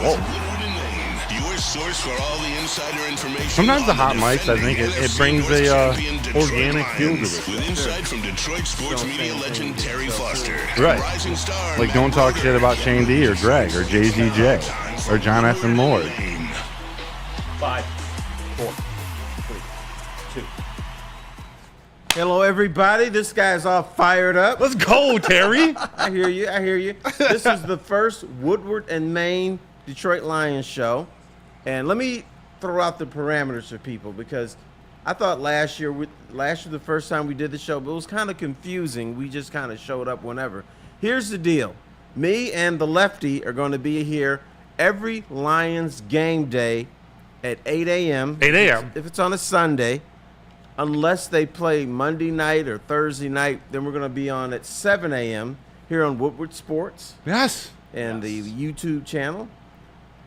Whoa. Your source for all the insider information. Sometimes the hot mics, I think it brings a organic feel to it. With insight from Detroit sports media legend Terry Foster. Right. Rising star Like, don't talk shit about Shane D or Greg or JZJ or John F. and Lord. 5, 4, 3, 2. Hello, everybody. This guy's all fired up. Let's go, Terry. I hear you. I hear you. This is the first Woodward and Maine Detroit Lions show. And let me throw out the parameters for people, because I thought last year, the first time we did the show, but it was kind of confusing. We just kind of showed up whenever. Here's the deal. Me and the lefty are going to be here every Lions game day at 8 a.m. 8 a.m. If it's on a Sunday. Unless they play Monday night or Thursday night, then we're going to be on at 7 a.m. here on Woodward Sports. Yes. And the YouTube channel.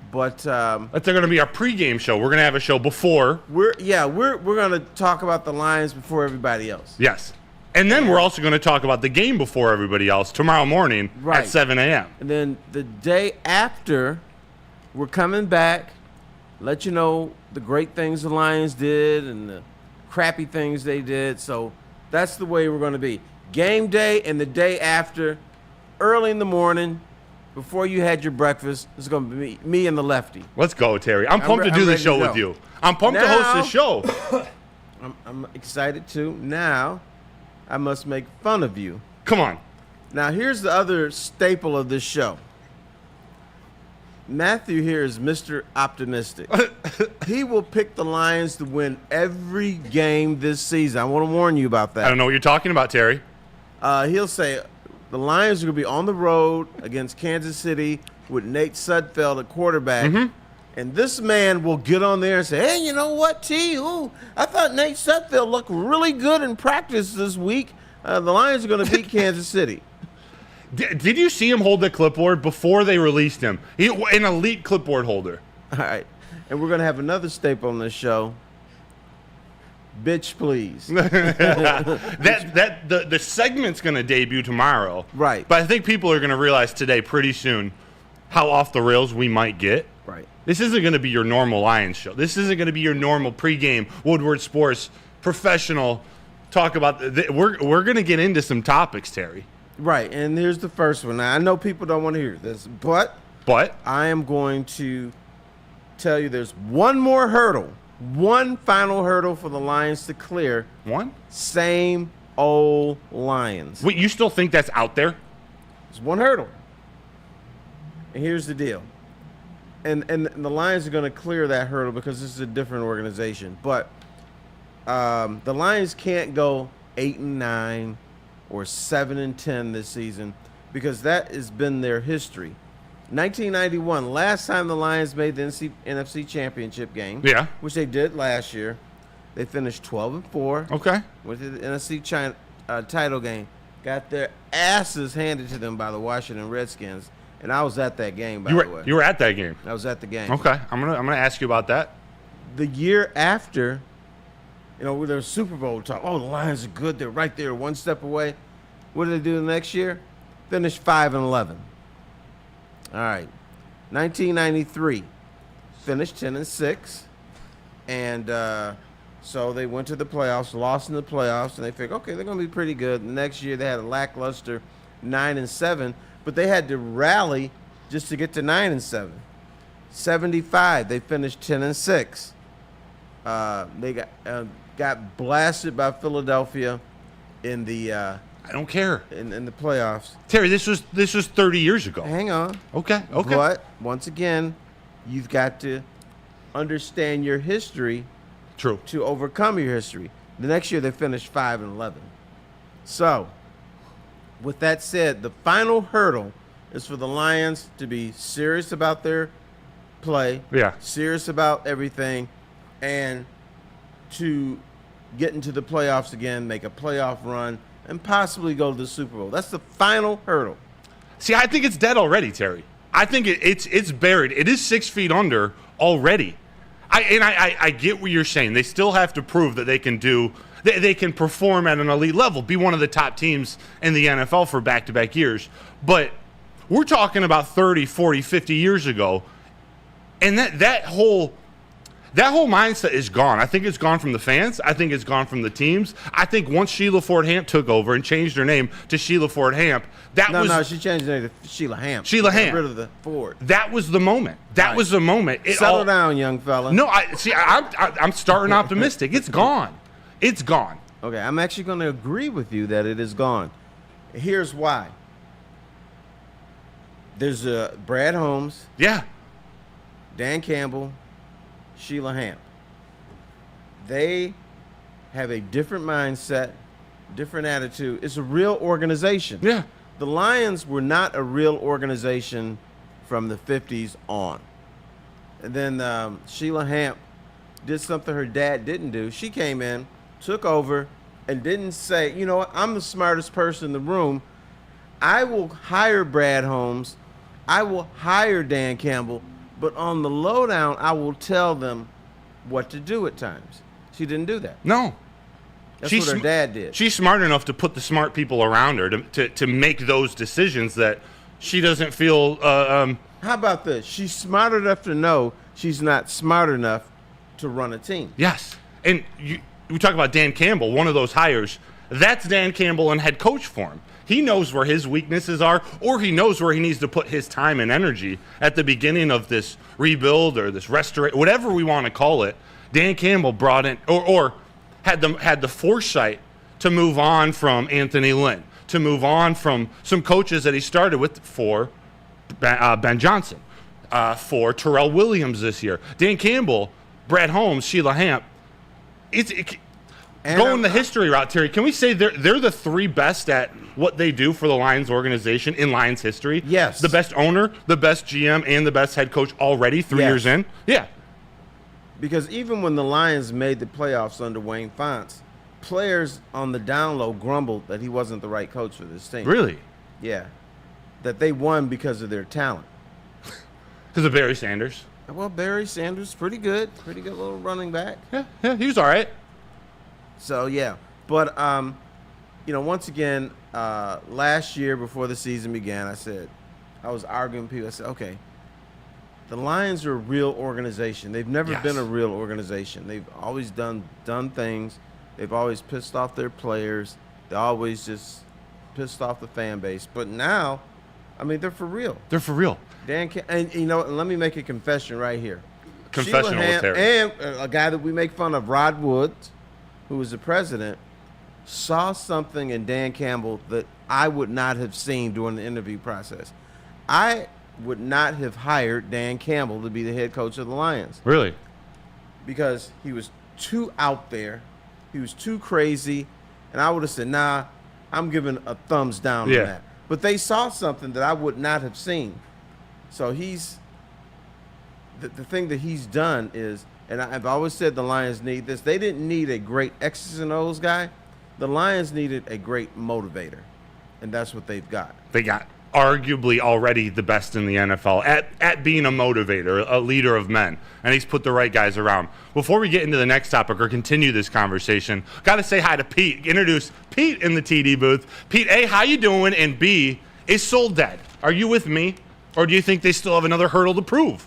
But that's going to be our pregame show. We're going to have a show before. We're going to talk about the Lions before everybody else. Yes. And then we're also going to talk about the game before everybody else tomorrow morning at 7 a.m. And then the day after, we're coming back, let you know the great things the Lions did and the crappy things they did. So that's the way we're going to be. Game day and the day after, early in the morning, before you had your breakfast, it's going to be me and the lefty. Let's go, Terry. I'm pumped to do this show with you. I'm pumped to host this show. I'm excited too. Now, I must make fun of you. Come on. Now, here's the other staple of this show. Matthew here is Mr. Optimistic. He will pick the Lions to win every game this season. I want to warn you about that. I don't know what you're talking about, Terry. He'll say the Lions are going to be on the road against Kansas City with Nate Sudfeld at quarterback. Mm-hmm. And this man will get on there and say, hey, you know what, T? Ooh, I thought Nate Sudfeld looked really good in practice this week. The Lions are going to beat Kansas City. Did you see him hold the clipboard before they released him? An elite clipboard holder. All right. And we're going to have another staple on this show. Bitch, please. The segment's going to debut tomorrow. Right. But I think people are going to realize today pretty soon how off the rails we might get. Right. This isn't going to be your normal Lions show. This isn't going to be your normal pregame Woodward Sports professional talk about. We're going to get into some topics, Terry. Right, and here's the first one. Now, I know people don't want to hear this, but I am going to tell you there's one more hurdle, one final hurdle for the Lions to clear. One? Same old Lions. Wait, you still think that's out there? It's one hurdle. And here's the deal. And the Lions are going to clear that hurdle because this is a different organization. But the Lions can't go 8-9 or 7-10 this season, because that has been their history. 1991, last time the Lions made the NFC Championship game, which they did last year, they finished 12-4. Okay. With the NFC title game, got their asses handed to them by the Washington Redskins, and I was at that game. By the way, you were at that game. I was at the game. Okay, I'm gonna ask you about that. The year after. You know, with their Super Bowl talk, oh, the Lions are good. They're right there, one step away. What did they do the next year? Finished 5-11. All right. 1993, finished 10-6. And so they went to the playoffs, lost in the playoffs, and they figured, okay, they're going to be pretty good. The next year they had a lackluster 9-7, but they had to rally just to get to 9-7. 75, they finished 10-6. They got blasted by Philadelphia in the I don't care in the playoffs. Terry, this was 30 years ago. Hang on. Okay. But once again, you've got to understand your history. True. To overcome your history. The next year they finished 5-11. So, with that said, the final hurdle is for the Lions to be serious about their play. Yeah. Serious about everything. And to get into the playoffs again, make a playoff run, and possibly go to the Super Bowl. That's the final hurdle. See, I think it's dead already, Terry. I think it's buried. It is 6 feet under already. I get what you're saying. They still have to prove that they can they can perform at an elite level, be one of the top teams in the NFL for back-to-back years. But we're talking about 30, 40, 50 years ago. And that whole mindset is gone. I think it's gone from the fans. I think it's gone from the teams. I think once Sheila Ford Hamp took over and changed her name to Sheila Ford Hamp, No, she changed her name to Sheila Hamp. Sheila Hamp. Got rid of the Ford. That was the moment. That was the moment. Settle down, young fella. No, I'm starting optimistic. It's gone. It's gone. Okay, I'm actually going to agree with you that it is gone. Here's why. There's Brad Holmes, Yeah. Dan Campbell, Sheila Hamp. They have a different mindset, different attitude. It's a real organization. Yeah. The Lions were not a real organization from the 50s on. And then Sheila Hamp did something her dad didn't do. She came in, took over, and didn't say, you know what, I'm the smartest person in the room. I will hire Brad Holmes. I will hire Dan Campbell. But on the lowdown, I will tell them what to do at times. She didn't do that. No. That's what her dad did. She's smart enough to put the smart people around her to make those decisions that she doesn't feel. How about this? She's smart enough to know she's not smart enough to run a team. Yes. And we talk about Dan Campbell, one of those hires. That's Dan Campbell and head coach for him. He knows where his weaknesses are, or he knows where he needs to put his time and energy at the beginning of this rebuild or this restoration, whatever we want to call it. Dan Campbell brought in, or had the foresight to move on from Anthony Lynn, to move on from some coaches that he started with for Ben Johnson, for Terrell Williams this year. Dan Campbell, Brad Holmes, Sheila Hamp. Going the history route, Terry, can we say they're the three best at what they do for the Lions organization in Lions history? Yes. The best owner, the best GM, and the best head coach already 3 years in? Yeah. Because even when the Lions made the playoffs under Wayne Fontes, players on the down low grumbled that he wasn't the right coach for this team. Really? Yeah. That they won because of their talent. Because of Barry Sanders. Well, Barry Sanders, pretty good little running back. Yeah, he was all right. So, yeah. But, once again, last year before the season began, I was arguing with people. I said, okay, the Lions are a real organization. They've never been a real organization. They've always done things. They've always pissed off their players. They always just pissed off the fan base. But now, I mean, they're for real. They're for real. And let me make a confession right here. Confessional with Terry. And a guy that we make fun of, Rod Woods, who was the president, saw something in Dan Campbell that I would not have seen during the interview process. I would not have hired Dan Campbell to be the head coach of the Lions. Really? Because he was too out there. He was too crazy. And I would have said, nah, I'm giving a thumbs down on that. But they saw something that I would not have seen. So the thing that he's done is, and I've always said the Lions need this. They didn't need a great X's and O's guy. The Lions needed a great motivator, and that's what they've got. They got arguably already the best in the NFL at being a motivator, a leader of men, and he's put the right guys around. Before we get into the next topic or continue this conversation, got to say hi to Pete. Introduce Pete in the TD booth. Pete, A, how you doing? And B, is Soul dead? Are you with me, or do you think they still have another hurdle to prove?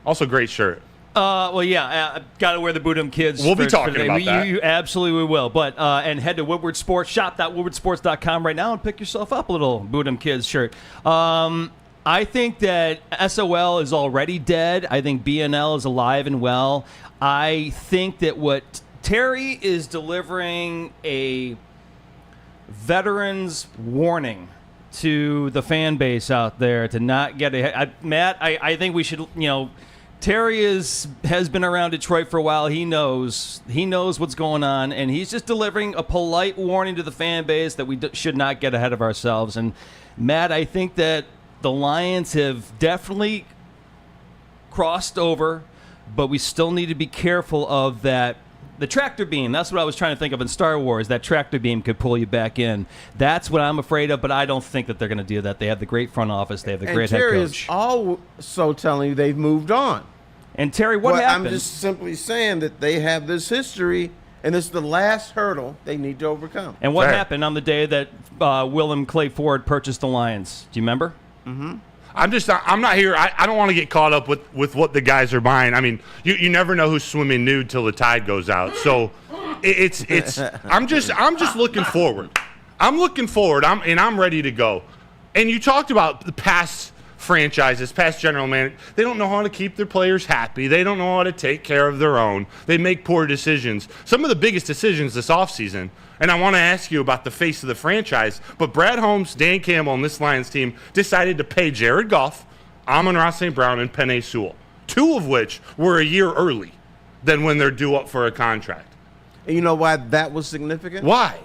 Also, great shirt. Well, yeah, got to wear the Boodum Kids. We'll be talking about that. You absolutely will. But and head to Woodward Sports, shop.woodwardsports.com right now and pick yourself up a little Boodum Kids shirt. I think that SOL is already dead. I think BNL is alive and well. I think that what Terry is delivering a veteran's warning to the fan base out there to not get Matt, I think we should, Terry has been around Detroit for a while. He knows what's going on, and he's just delivering a polite warning to the fan base that we should not get ahead of ourselves. And Matt, I think that the Lions have definitely crossed over, but we still need to be careful of that. The tractor beam, that's what I was trying to think of in Star Wars. That tractor beam could pull you back in. That's what I'm afraid of, but I don't think that they're going to do that. They have the great front office. They have the great head coach. And Terry is also telling you they've moved on. And Terry, what happened? I'm just simply saying that they have this history, and it's the last hurdle they need to overcome. And what happened on the day that Willem Clay Ford purchased the Lions? Do you remember? Mm-hmm. I'm not here. I don't want to get caught up with what the guys are buying. I mean, you never know who's swimming nude till the tide goes out. So I'm just looking forward. I'm looking forward. I'm ready to go. And you talked about the past franchises, past general managers. They don't know how to keep their players happy. They don't know how to take care of their own. They make poor decisions. Some of the biggest decisions this offseason. And I want to ask you about the face of the franchise. But Brad Holmes, Dan Campbell, and this Lions team decided to pay Jared Goff, Amon-Ra St. Brown, and Penei Sewell, 2 of which were a year early than when they're due up for a contract. And you know why that was significant? Why?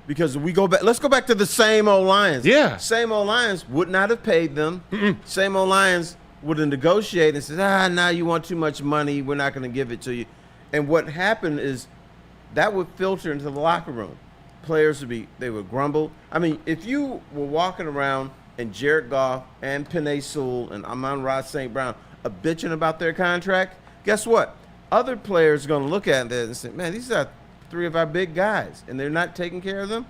Because we go back. Let's go back to the same old Lions. Yeah. Same old Lions would not have paid them. Same old Lions would have negotiated and said, now you want too much money. We're not going to give it to you. And what happened is that would filter into the locker room. Players they would grumble. I mean, if you were walking around and Jared Goff and Penei Sewell and Amon-Ra St. Brown are bitching about their contract, guess what? Other players are going to look at it and say, man, these are 3 of our big guys, and they're not taking care of them.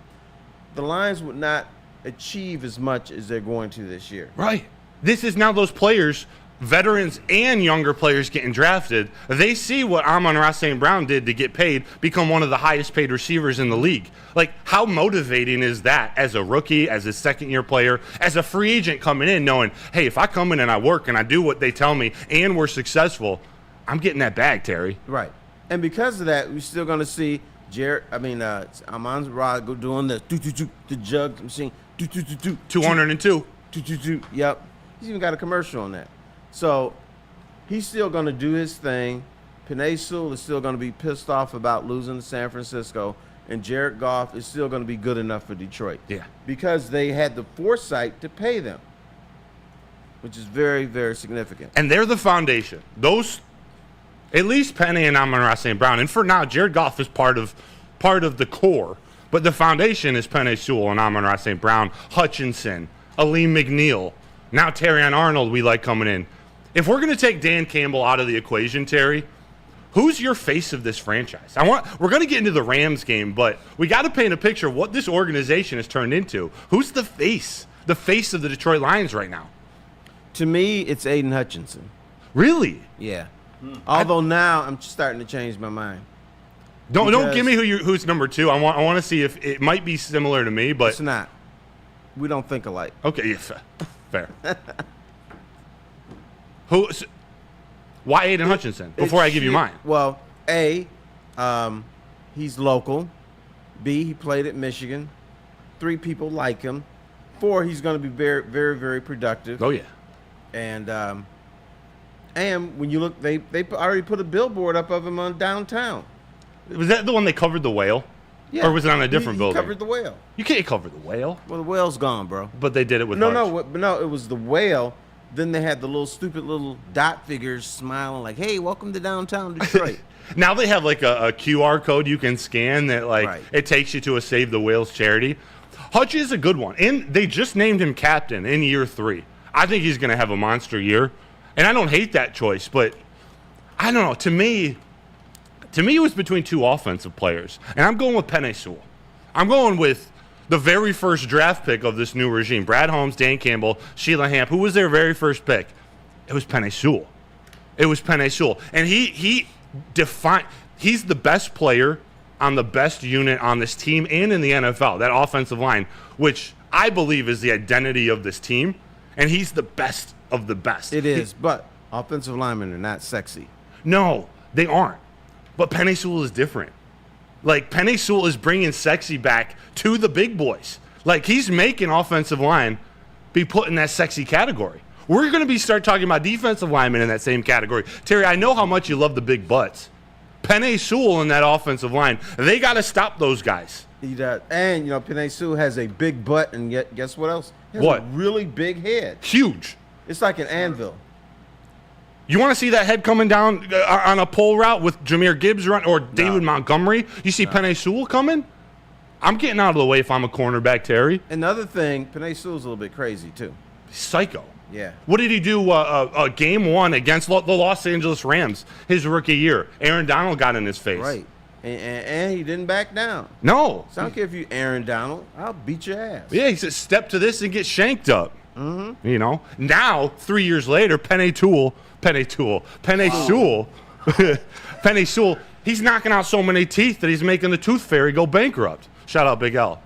The Lions would not achieve as much as they're going to this year. Right. This is now those players, veterans and younger players getting drafted. They see what Amon-Ra St. Brown did to get paid, become one of the highest paid receivers in the league. Like, how motivating is that as a rookie, as a second-year player, as a free agent coming in, knowing, hey, if I come in and I work and I do what they tell me and we're successful, I'm getting that bag, Terry. Right. And because of that, we're still going to see Amon-Ra go doing the jug machine. 202. Yep. He's even got a commercial on that. So he's still going to do his thing. Penei Sewell is still going to be pissed off about losing to San Francisco. And Jared Goff is still going to be good enough for Detroit. Yeah. Because they had the foresight to pay them, which is very, very significant. And they're the foundation. Those, at least Penei and Amon-Ra St. Brown. And for now, Jared Goff is part of the core. But the foundation is Penei Sewell and Amon-Ra St. Brown, Hutchinson, Aleem McNeil. Now Terrion Arnold we like coming in. If we're going to take Dan Campbell out of the equation, Terry, who's your face of this franchise? We're going to get into the Rams game, but we got to paint a picture of what this organization has turned into. Who's the face of the Detroit Lions right now? To me, it's Aiden Hutchinson. Really? Yeah. Although now I'm starting to change my mind. Don't give me who's number 2. I want to see if it might be similar to me, but it's not. We don't think alike. Okay, yeah, fair. Why Aiden Hutchinson? Before I give you mine. Well, A, he's local. B, he played at Michigan. 3, people like him. 4, he's going to be very, very, very productive. Oh yeah. And when you look, they already put a billboard up of him on downtown. Was that the one they covered the whale? Yeah. Or was it on a different he building? Covered the whale. You can't cover the whale. Well, the whale's gone, bro. But they did it with No, Hutch. it was the whale. Then they had the little stupid little dot figures smiling like, hey, welcome to downtown Detroit. Now they have like a QR code you can scan that It takes you to a Save the Whales charity. Hutch is a good one. And they just named him captain in year 3. I think he's going to have a monster year. And I don't hate that choice, but I don't know. To me, it was between 2 offensive players. And I'm going with Penei Sewell. I'm going with the very first draft pick of this new regime. Brad Holmes, Dan Campbell, Sheila Hamp. Who was their very first pick? It was Penei Sewell. And he's the best player on the best unit on this team and in the NFL, that offensive line, which I believe is the identity of this team. And he's the best of the best. It is, but offensive linemen are not sexy. No, they aren't. But Penei Sewell is different. Like, Penei Sewell is bringing sexy back to the big boys. Like, he's making offensive line be put in that sexy category. We're going to start talking about defensive linemen in that same category. Terry, I know how much you love the big butts. Penei Sewell in that offensive line, they got to stop those guys. He does. And, Penei Sewell has a big butt, and yet, guess what else? He has What? a really big head. Huge. It's like an anvil. You want to see that head coming down on a pull route with Jahmyr Gibbs or David Montgomery? You see Penei Sewell coming? I'm getting out of the way if I'm a cornerback, Terry. Another thing, Penei Sewell's a little bit crazy, too. Psycho. Yeah. What did he do game 1 against the Los Angeles Rams his rookie year? Aaron Donald got in his face. Right. And he didn't back down. No. So I don't care if you Aaron Donald. I'll beat your ass. Yeah, he said step to this and get shanked up. You know, now 3 years later, Penei Sewell, he's knocking out so many teeth that he's making the Tooth Fairy go bankrupt. Shout out Big L.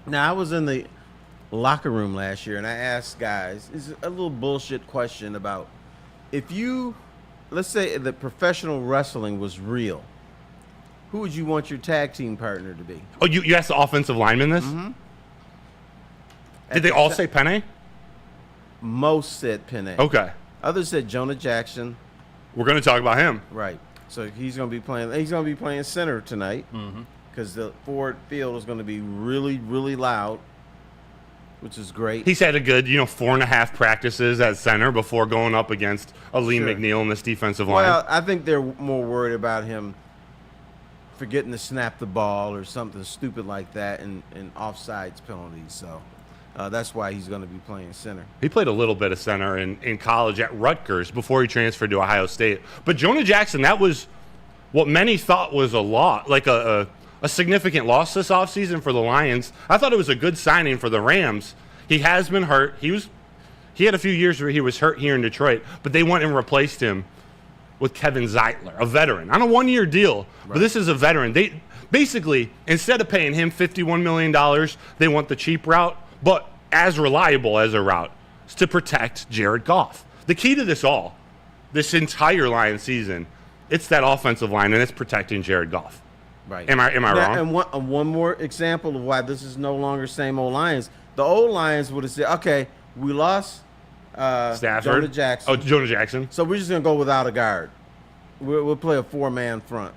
Now, I was in the locker room last year, and I asked guys, it's a little bullshit question about if you, let's say that professional wrestling was real, who would you want your tag team partner to be? Oh, you asked the offensive lineman this? Mm-hmm. Did they all say Penei? Most said Penei. Okay. Others said Jonah Jackson. We're going to talk about him. Right. So he's going to be playing. He's going to be playing center tonight because the Ford Field is going to be really, really loud, which is great. He's had a good, 4.5 practices at center before going up against Aleem McNeil in this defensive line. Well, I think they're more worried about him forgetting to snap the ball or something stupid like that and offsides penalties. So that's why he's going to be playing center. He played a little bit of center in college at Rutgers before he transferred to Ohio State. But Jonah Jackson, that was what many thought was a lot, like a significant loss this offseason for the Lions. I thought it was a good signing for the Rams. He has been hurt. He had a few years where he was hurt here in Detroit, but they went and replaced him with Kevin Zeitler, a veteran, on a 1-year deal. Right. But this is a veteran. They basically, instead of paying him $51 million, they want the cheap route, but as reliable as a route, is to protect Jared Goff. The key to this entire Lions season, it's that offensive line, and it's protecting Jared Goff. Right. Am I wrong? And one more example of why this is no longer same old Lions. The old Lions would have said, okay, we lost Stafford. Jonah Jackson. Oh, Jonah Jackson. So we're just going to go without a guard. We'll play a 4-man front.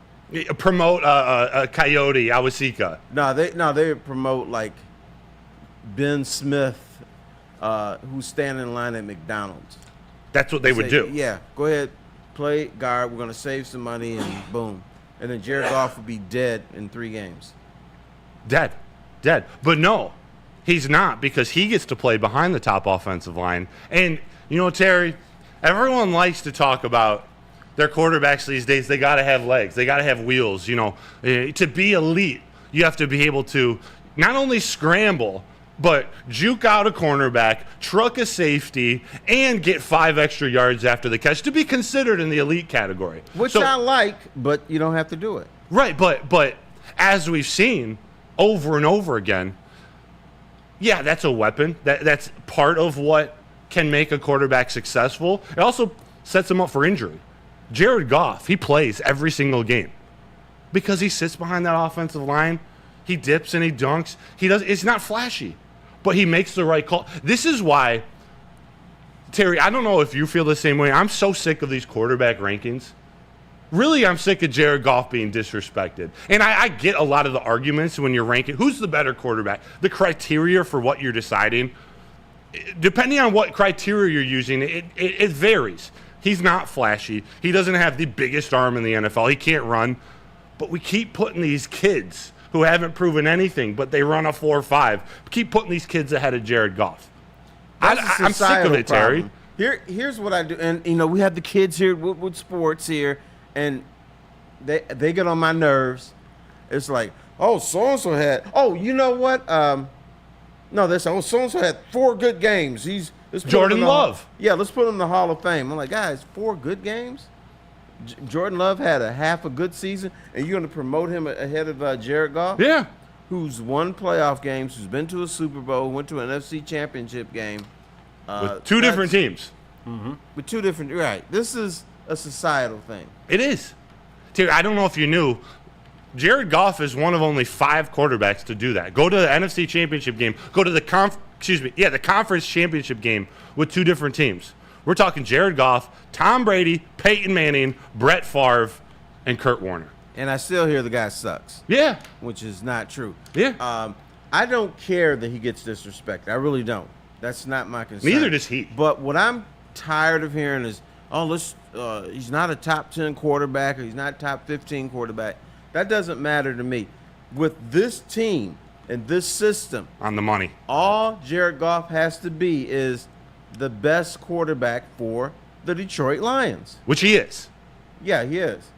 Promote a Coyote, Awasika. No, they promote like Ben Smith, who's standing in line at McDonald's. That's what they would do. Yeah, go ahead, play guard. We're going to save some money, and boom. And then Jared Goff would be dead in 3 games. Dead. But no, he's not, because he gets to play behind the top offensive line. And, Terry, everyone likes to talk about their quarterbacks these days. They got to have legs. They got to have wheels. To be elite, you have to be able to not only scramble, but juke out a cornerback, truck a safety, and get 5 extra yards after the catch to be considered in the elite category. Which I like, but you don't have to do it. Right, but as we've seen over and over again, yeah, that's a weapon. That's part of what can make a quarterback successful. It also sets him up for injury. Jared Goff, he plays every single game because he sits behind that offensive line. He dips and he dunks. It's not flashy, but he makes the right call. This is why, Terry, I don't know if you feel the same way. I'm so sick of these quarterback rankings. Really, I'm sick of Jared Goff being disrespected. And I get a lot of the arguments when you're ranking who's the better quarterback. The criteria for what you're deciding, depending on what criteria you're using, it varies. He's not flashy. He doesn't have the biggest arm in the NFL. He can't run. But we keep putting these kids who haven't proven anything, but they run a 4.5. Keep putting these kids ahead of Jared Goff. I'm sick of it, Terry. Here's what I do. And, we have the kids here with sports here, and they get on my nerves. It's like, oh, so-and-so had – oh, you know what? No, they say, oh, so-and-so had 4 good games. Jordan Love. Yeah, let's put him in the Hall of Fame. I'm like, guys, 4 good games? Jordan Love had a half a good season, and you're going to promote him ahead of Jared Goff? Yeah. Who's won playoff games, who's been to a Super Bowl, went to an NFC Championship game. With 2 different teams. Mm-hmm. With 2 different – right. This is a societal thing. It is. Terry, I don't know if you knew, Jared Goff is one of only 5 quarterbacks to do that. Go to the NFC Championship game. Go to the conference championship game with 2 different teams. We're talking Jared Goff, Tom Brady, Peyton Manning, Brett Favre, and Kurt Warner. And I still hear the guy sucks. Yeah. Which is not true. Yeah. I don't care that he gets disrespected. I really don't. That's not my concern. Neither does he. But what I'm tired of hearing is, he's not a top 10 quarterback or he's not top 15 quarterback. That doesn't matter to me. With this team and this system. On the money. All Jared Goff has to be is the best quarterback for the Detroit Lions. Which he is. Yeah, he is.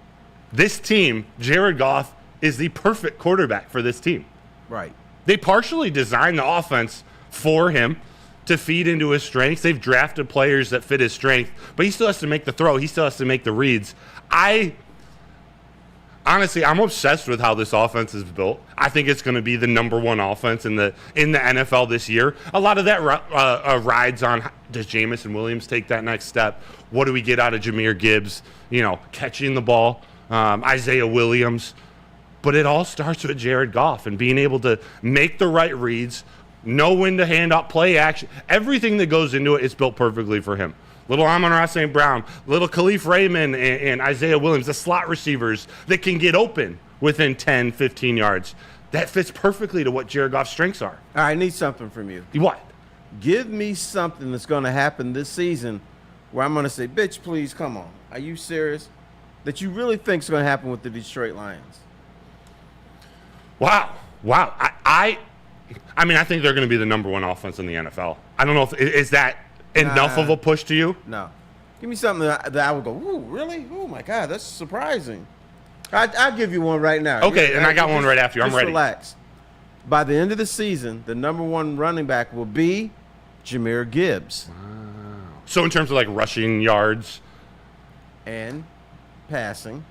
This team, Jared Goff, is the perfect quarterback for this team. Right. They partially designed the offense for him. to feed into his strengths. They've drafted players that fit his strength, but he still has to make the throw. He still has to make the reads. Honestly, I'm obsessed with how this offense is built. I think it's going to be the number one offense in the NFL this year. A lot of that rides on, does Jameson Williams take that next step? What do we get out of Jahmyr Gibbs? Catching the ball, Isaiah Williams. But it all starts with Jared Goff and being able to make the right reads, know when to hand out play action. Everything that goes into it is built perfectly for him. Little Amon-Ra St. Brown, little Kalif Raymond and Isaiah Williams, the slot receivers that can get open within 10, 15 yards. That fits perfectly to what Jared Goff's strengths are. All right, I need something from you. What? Give me something that's going to happen this season where I'm going to say, bitch, please, come on. Are you serious? That you really think is going to happen with the Detroit Lions? Wow. I think they're going to be the number one offense in the NFL. I don't know if is that enough of a push to you? No. Give me something that I would go, ooh, really? Oh, my God, that's surprising. I'll give you one right now. Okay, and I got one right after you. I'm ready. Relax. By the end of the season, the number one running back will be Jahmyr Gibbs. Wow. So in terms of like rushing yards and passing,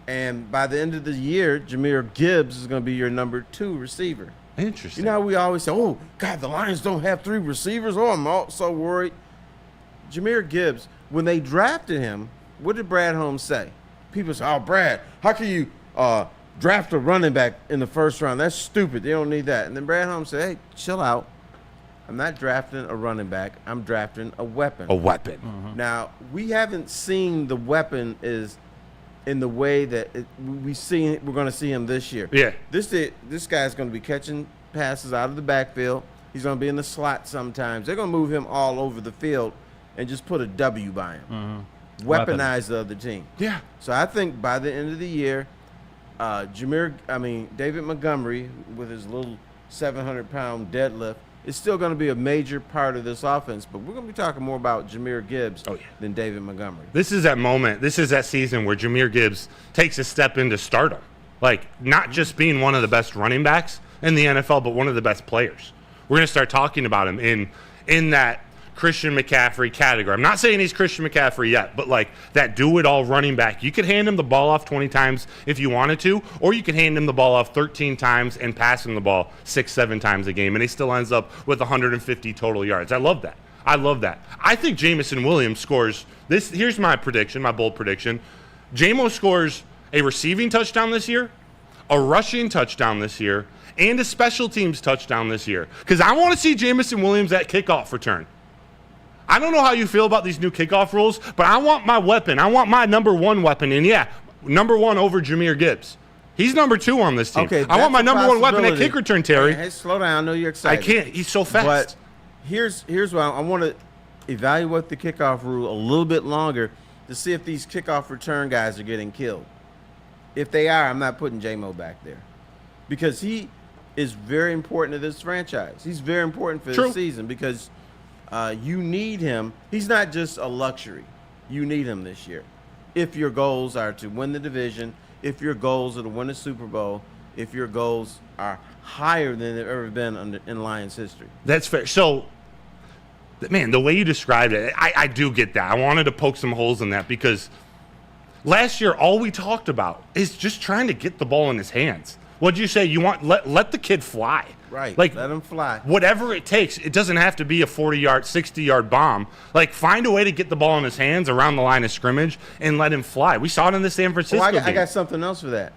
and by the end of the year, Jahmyr Gibbs is going to be your number 2 receiver. Interesting. You know how we always say, oh, God, the Lions don't have 3 receivers. Oh, I'm all so worried. Jahmyr Gibbs, when they drafted him, what did Brad Holmes say? People say, oh, Brad, how can you draft a running back in the first round? That's stupid. They don't need that. And then Brad Holmes said, hey, chill out. I'm not drafting a running back. I'm drafting a weapon. A weapon. Mm-hmm. Now, we haven't seen the weapon is in the way that we're going to see him this year. Yeah. This guy's going to be catching passes out of the backfield. He's going to be in the slot sometimes. They're going to move him all over the field and just put a W by him. Mm-hmm. Weaponize the other team. Yeah. So I think by the end of the year, David Montgomery with his little 700-pound deadlift is still going to be a major part of this offense, but we're going to be talking more about Jahmyr Gibbs than David Montgomery. This is that moment. This is that season where Jahmyr Gibbs takes a step into stardom. Like, not just being one of the best running backs in the NFL, but one of the best players. We're going to start talking about him in that Christian McCaffrey category. I'm not saying he's Christian McCaffrey yet, but like that do-it-all running back. You could hand him the ball off 20 times if you wanted to, or you could hand him the ball off 13 times and pass him the ball 6-7 times a game, and he still ends up with 150 total yards. I love that. I think Jameson Williams scores this. Here's my prediction, my bold prediction. Jamo scores a receiving touchdown this year, a rushing touchdown this year, and a special teams touchdown this year. Because I want to see Jameson Williams at kickoff return. I don't know how you feel about these new kickoff rules, but I want my weapon. I want my number 1 weapon. And yeah, number 1 over Jahmyr Gibbs. He's number 2 on this team. Okay, I want my number 1 weapon at kick return, Terry. Hey, slow down. I know you're excited. I can't. He's so fast. But here's what I want to evaluate the kickoff rule a little bit longer to see if these kickoff return guys are getting killed. If they are, I'm not putting J-Mo back there because he is very important to this franchise. He's very important for this season because you need him. He's not just a luxury. You need him this year. If your goals are to win the division, if your goals are to win the Super Bowl, if your goals are higher than they've ever been in Lions history. That's fair. So, man, the way you described it, I do get that. I wanted to poke some holes in that because last year all we talked about is just trying to get the ball in his hands. What'd you say? You want let the kid fly. Right. Like, let him fly. Whatever it takes. It doesn't have to be a 40-yard, 60-yard bomb. Like, find a way to get the ball in his hands around the line of scrimmage and let him fly. We saw it in the San Francisco game. I got something else for that.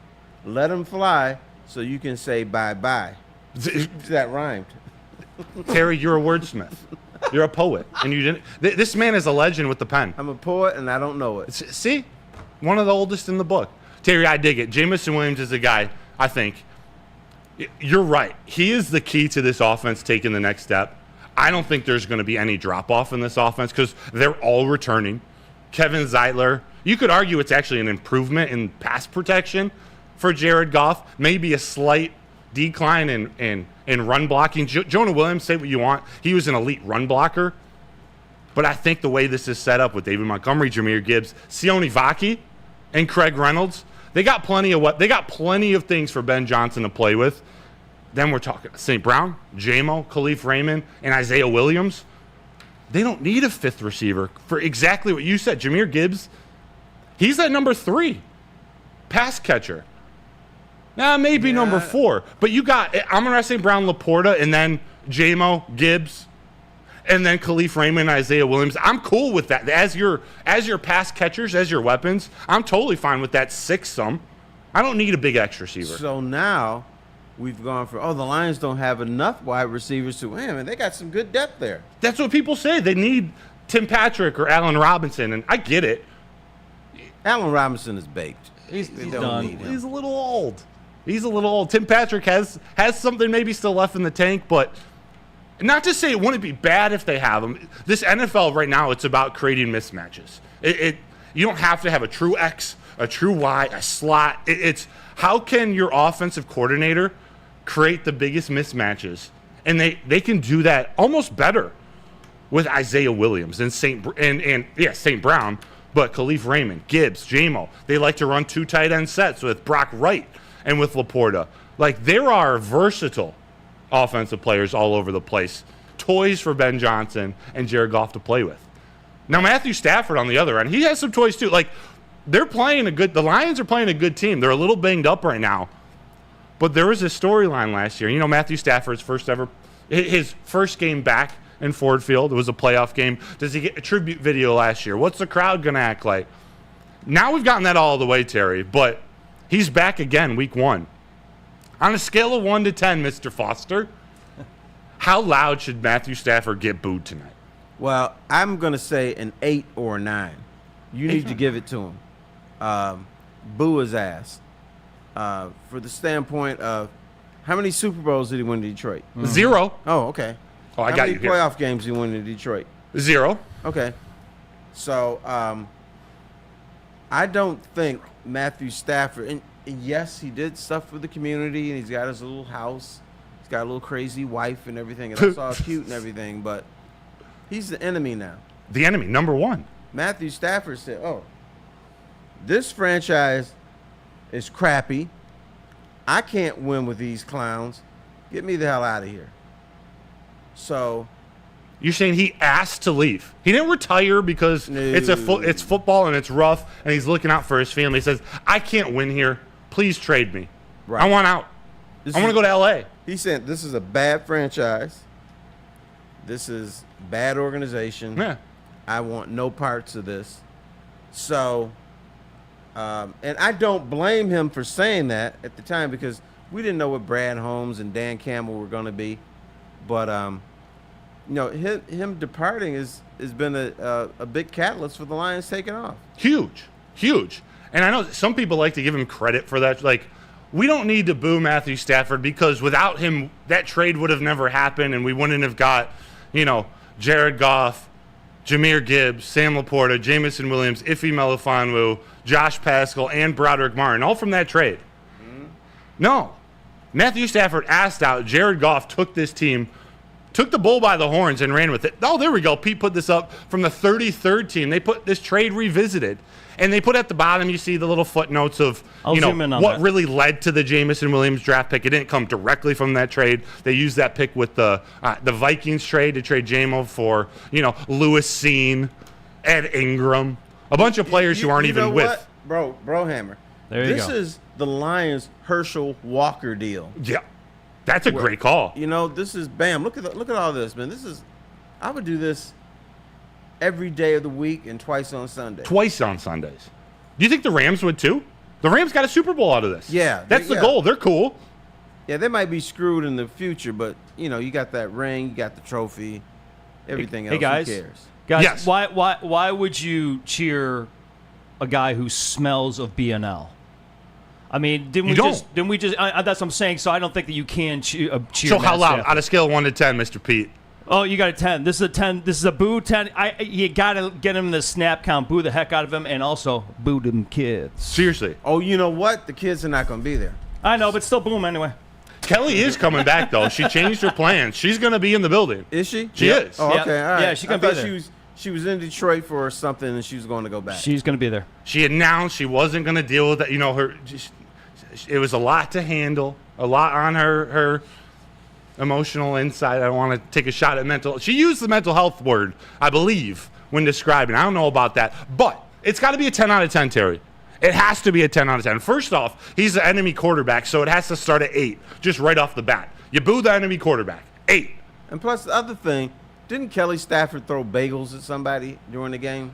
Let him fly so you can say bye-bye. That rhymed. Terry, you're a wordsmith. You're a poet. And you didn't. This man is a legend with the pen. I'm a poet, and I don't know it. See? One of the oldest in the book. Terry, I dig it. Jameson Williams is a guy, I think. You're right. He is the key to this offense taking the next step. I don't think there's going to be any drop-off in this offense because they're all returning. Kevin Zeitler, you could argue it's actually an improvement in pass protection for Jared Goff, maybe a slight decline in run blocking. Jonah Williams, say what you want. He was an elite run blocker. But I think the way this is set up with David Montgomery, Jahmyr Gibbs, Sione Vaki, and Craig Reynolds, they got plenty of things for Ben Johnson to play with. then we're talking St. Brown, Jamo, Kalif Raymond, and Isaiah Williams. They don't need a fifth receiver for exactly what you said. Jahmyr Gibbs, he's at number 3, pass catcher. Maybe number 4. But you got Amon-Ra St. Brown, LaPorta, and then Jamo, Gibbs, and then Kalif Raymond, Isaiah Williams. I'm cool with that. As your pass catchers, as your weapons, I'm totally fine with that 6-some. I don't need a big X receiver. So now we've gone for, the Lions don't have enough wide receivers to win. And they got some good depth there. That's what people say. They need Tim Patrick or Allen Robinson, and I get it. Allen Robinson is baked. He's They don't done. need him. He's a little old. Tim Patrick has something maybe still left in the tank, but not to say it wouldn't be bad if they have him. This NFL right now, it's about creating mismatches. You don't have to have a true X, a true Y, a slot. It's how can your offensive coordinator create the biggest mismatches? And they can do that almost better with Isaiah Williams and St. Brown, but Kalif Raymond, Gibbs, Jamo. They like to run 2 tight end sets with Brock Wright and with LaPorta. Like, there are versatile offensive players all over the place. Toys for Ben Johnson and Jared Goff to play with. Now, Matthew Stafford on the other end, he has some toys too. Like, the Lions are playing a good team. They're a little banged up right now. But there was a storyline last year. You know, Matthew Stafford's his first game back in Ford Field. It was a playoff game. Does he get a tribute video last year? What's the crowd going to act like? Now we've gotten that all the way, Terry, but he's back again week 1. On a scale of 1 to 10, Mr. Foster, how loud should Matthew Stafford get booed tonight? Well, I'm going to say an 8 or a 9. You need to give it to him. Boo his ass. For the standpoint of how many Super Bowls did he win in Detroit? 0. Oh, okay. Oh, I how got many you here. playoff games did he win in Detroit? 0. Okay. So, I don't think Matthew Stafford, and yes, he did stuff for the community, and he's got his little house. He's got a little crazy wife and everything, and that's all cute and everything, but he's the enemy now. The enemy, number 1. Matthew Stafford said, this franchise is crappy. I can't win with these clowns. Get me the hell out of here. So You're saying he asked to leave. He didn't retire because it's football and it's rough, and he's looking out for his family. He says, I can't win here. Please trade me. Right. I want out. I want to go to L.A. He said, this is a bad franchise. This is bad organization. Yeah. I want no parts of this. So, and I don't blame him for saying that at the time because we didn't know what Brad Holmes and Dan Campbell were going to be. But, him departing has been a big catalyst for the Lions taking off. Huge. And I know some people like to give him credit for that. Like, we don't need to boo Matthew Stafford because without him, that trade would have never happened, and we wouldn't have got, Jared Goff, Jahmyr Gibbs, Sam LaPorta, Jameson Williams, Ife Melifonwu, Josh Pascal, and Broderick Martin, all from that trade. Mm-hmm. No. Matthew Stafford asked out. Jared Goff took this team, took the bull by the horns and ran with it. Oh, there we go. Pete put this up from the 33rd team. They put this trade revisited. And they put at the bottom, you see the little footnotes of, what really led to the Jameson Williams draft pick. It didn't come directly from that trade. They used that pick with the Vikings trade to trade Jamo for, Lewis Seen, Ed Ingram, a bunch of players who aren't even with. Bro Hammer. There you go. This is the Lions Herschel Walker deal. Yeah. That's a great call. This is bam. Look at all this, man. I would do this every day of the week and twice on Sunday. Twice on Sundays. Do you think the Rams would too? The Rams got a Super Bowl out of this. Yeah. That's the goal. They're cool. Yeah, they might be screwed in the future, but, you got that ring, you got the trophy, everything else, guys, who cares? Guys, Yes. why would you cheer a guy who smells of BNL? I mean, didn't we just? That's what I'm saying. So I don't think that you can cheer. So how Matt loud? Stafford. On a scale of 1 to 10, Mr. Pete. Oh, you got a 10. This is a 10. This is a boo 10. You got to get him the snap count, boo the heck out of him, and also boo them kids. Seriously. Oh, you know what? The kids are not going to be there. I know, but still boo them anyway. Kelly is coming back, though. She changed her plans. She's going to be in the building. Is she? She is. Oh, Yeah. okay. All right. Yeah, she can be I thought there. she was in Detroit for something and she was going to go back. She's going to be there. She announced she wasn't going to deal with that. It was a lot to handle, a lot on her emotional insight. I don't want to take a shot at mental. She used the mental health word, I believe, when describing. I don't know about that. But it's got to be a 10 out of 10, Terry. It has to be a 10 out of 10. First off, he's the enemy quarterback, so it has to start at 8, just right off the bat. You boo the enemy quarterback. 8. And plus, the other thing, didn't Kalif Stafford throw bagels at somebody during the game?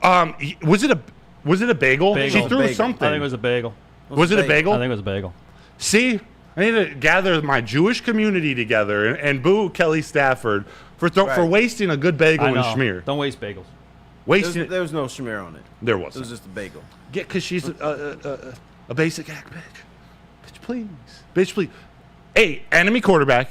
Was it a bagel? Bagel. She threw Bagel. something. I think it was a bagel. Was it a bagel? I think it was a bagel. See, I need to gather my Jewish community together and boo Kalif Stafford for wasting a good bagel I and know. schmear. Don't waste bagels. Wasting There was no schmear on it. There It was wasn't. just a bagel. Yeah, because she's a basic act, bitch. Bitch, please. Bitch, please. 8, enemy quarterback.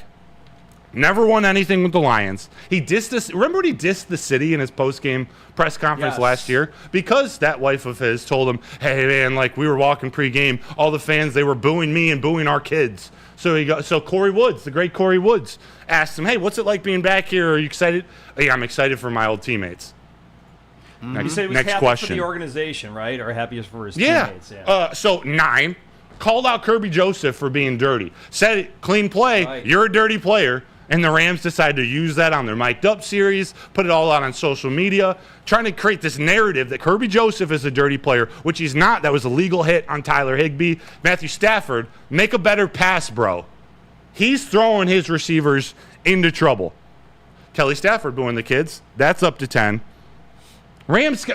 Never won anything with the Lions. He dissed this. Remember when he dissed the city in his post-game press conference Yes. last year? Because that wife of his told him, hey, man, like we were walking pre-game, all the fans, they were booing me and booing our kids. So Corey Woods, the great Corey Woods, asked him, hey, what's it like being back here? Are you excited? Hey, I'm excited for my old teammates. You said he was Next happy question. for the organization, right? Or happiest for his Yeah. teammates? Yeah. So 9, called out Kirby Joseph for being dirty. Said, clean play, Right. you're a dirty player. And the Rams decided to use that on their Mic'd Up series, put it all out on social media, trying to create this narrative that Kirby Joseph is a dirty player, which he's not. That was a legal hit on Tyler Higbee. Matthew Stafford, make a better pass, bro. He's throwing his receivers into trouble. Kalif Stafford booing the kids. That's up to 10. Rams,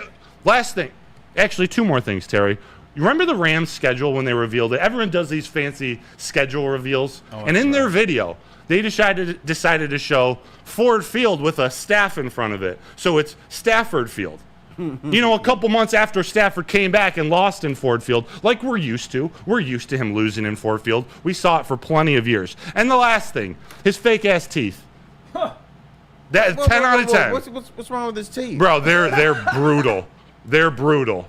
last thing. Actually, 2 more things, Terry. You remember the Rams schedule when they revealed it? Everyone does these fancy schedule reveals. And in their video, they decided to show Ford Field with a staff in front of it. So it's Stafford Field. You know, a couple months after Stafford came back and lost in Ford Field, like we're used to. We're used to him losing in Ford Field. We saw it for plenty of years. And the last thing, his fake-ass teeth. That 10 out of 10. What's wrong with his teeth? Bro, they're brutal. They're brutal.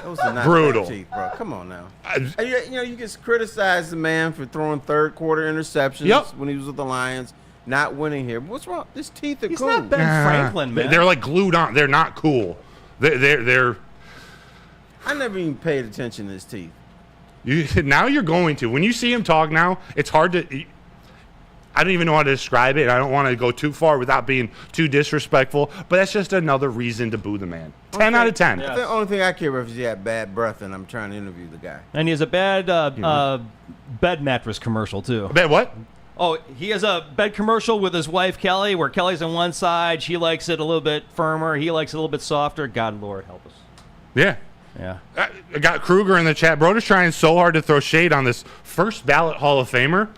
Those are not Brutal. fake teeth, bro. Come on now. You just criticize the man for throwing third quarter interceptions Yep. when he was with the Lions, not winning here. What's wrong? His teeth are He's cool. not Ben Franklin, man. They're like glued on. They're not cool. They're I never even paid attention to his teeth. now you're going to. When you see him talk now, it's hard to. I don't even know how to describe it. I don't want to go too far without being too disrespectful, but that's just another reason to boo the man. 10 out of 10. Yeah. The only thing I care about is he had bad breath, and I'm trying to interview the guy. And he has a bad bed mattress commercial, too. Bet what? Oh, he has a bed commercial with his wife, Kelly, where Kelly's on one side. She likes it a little bit firmer. He likes it a little bit softer. God, Lord, help us. Yeah. Yeah. I got Kruger in the chat. Broder's trying so hard to throw shade on this first ballot Hall of Famer.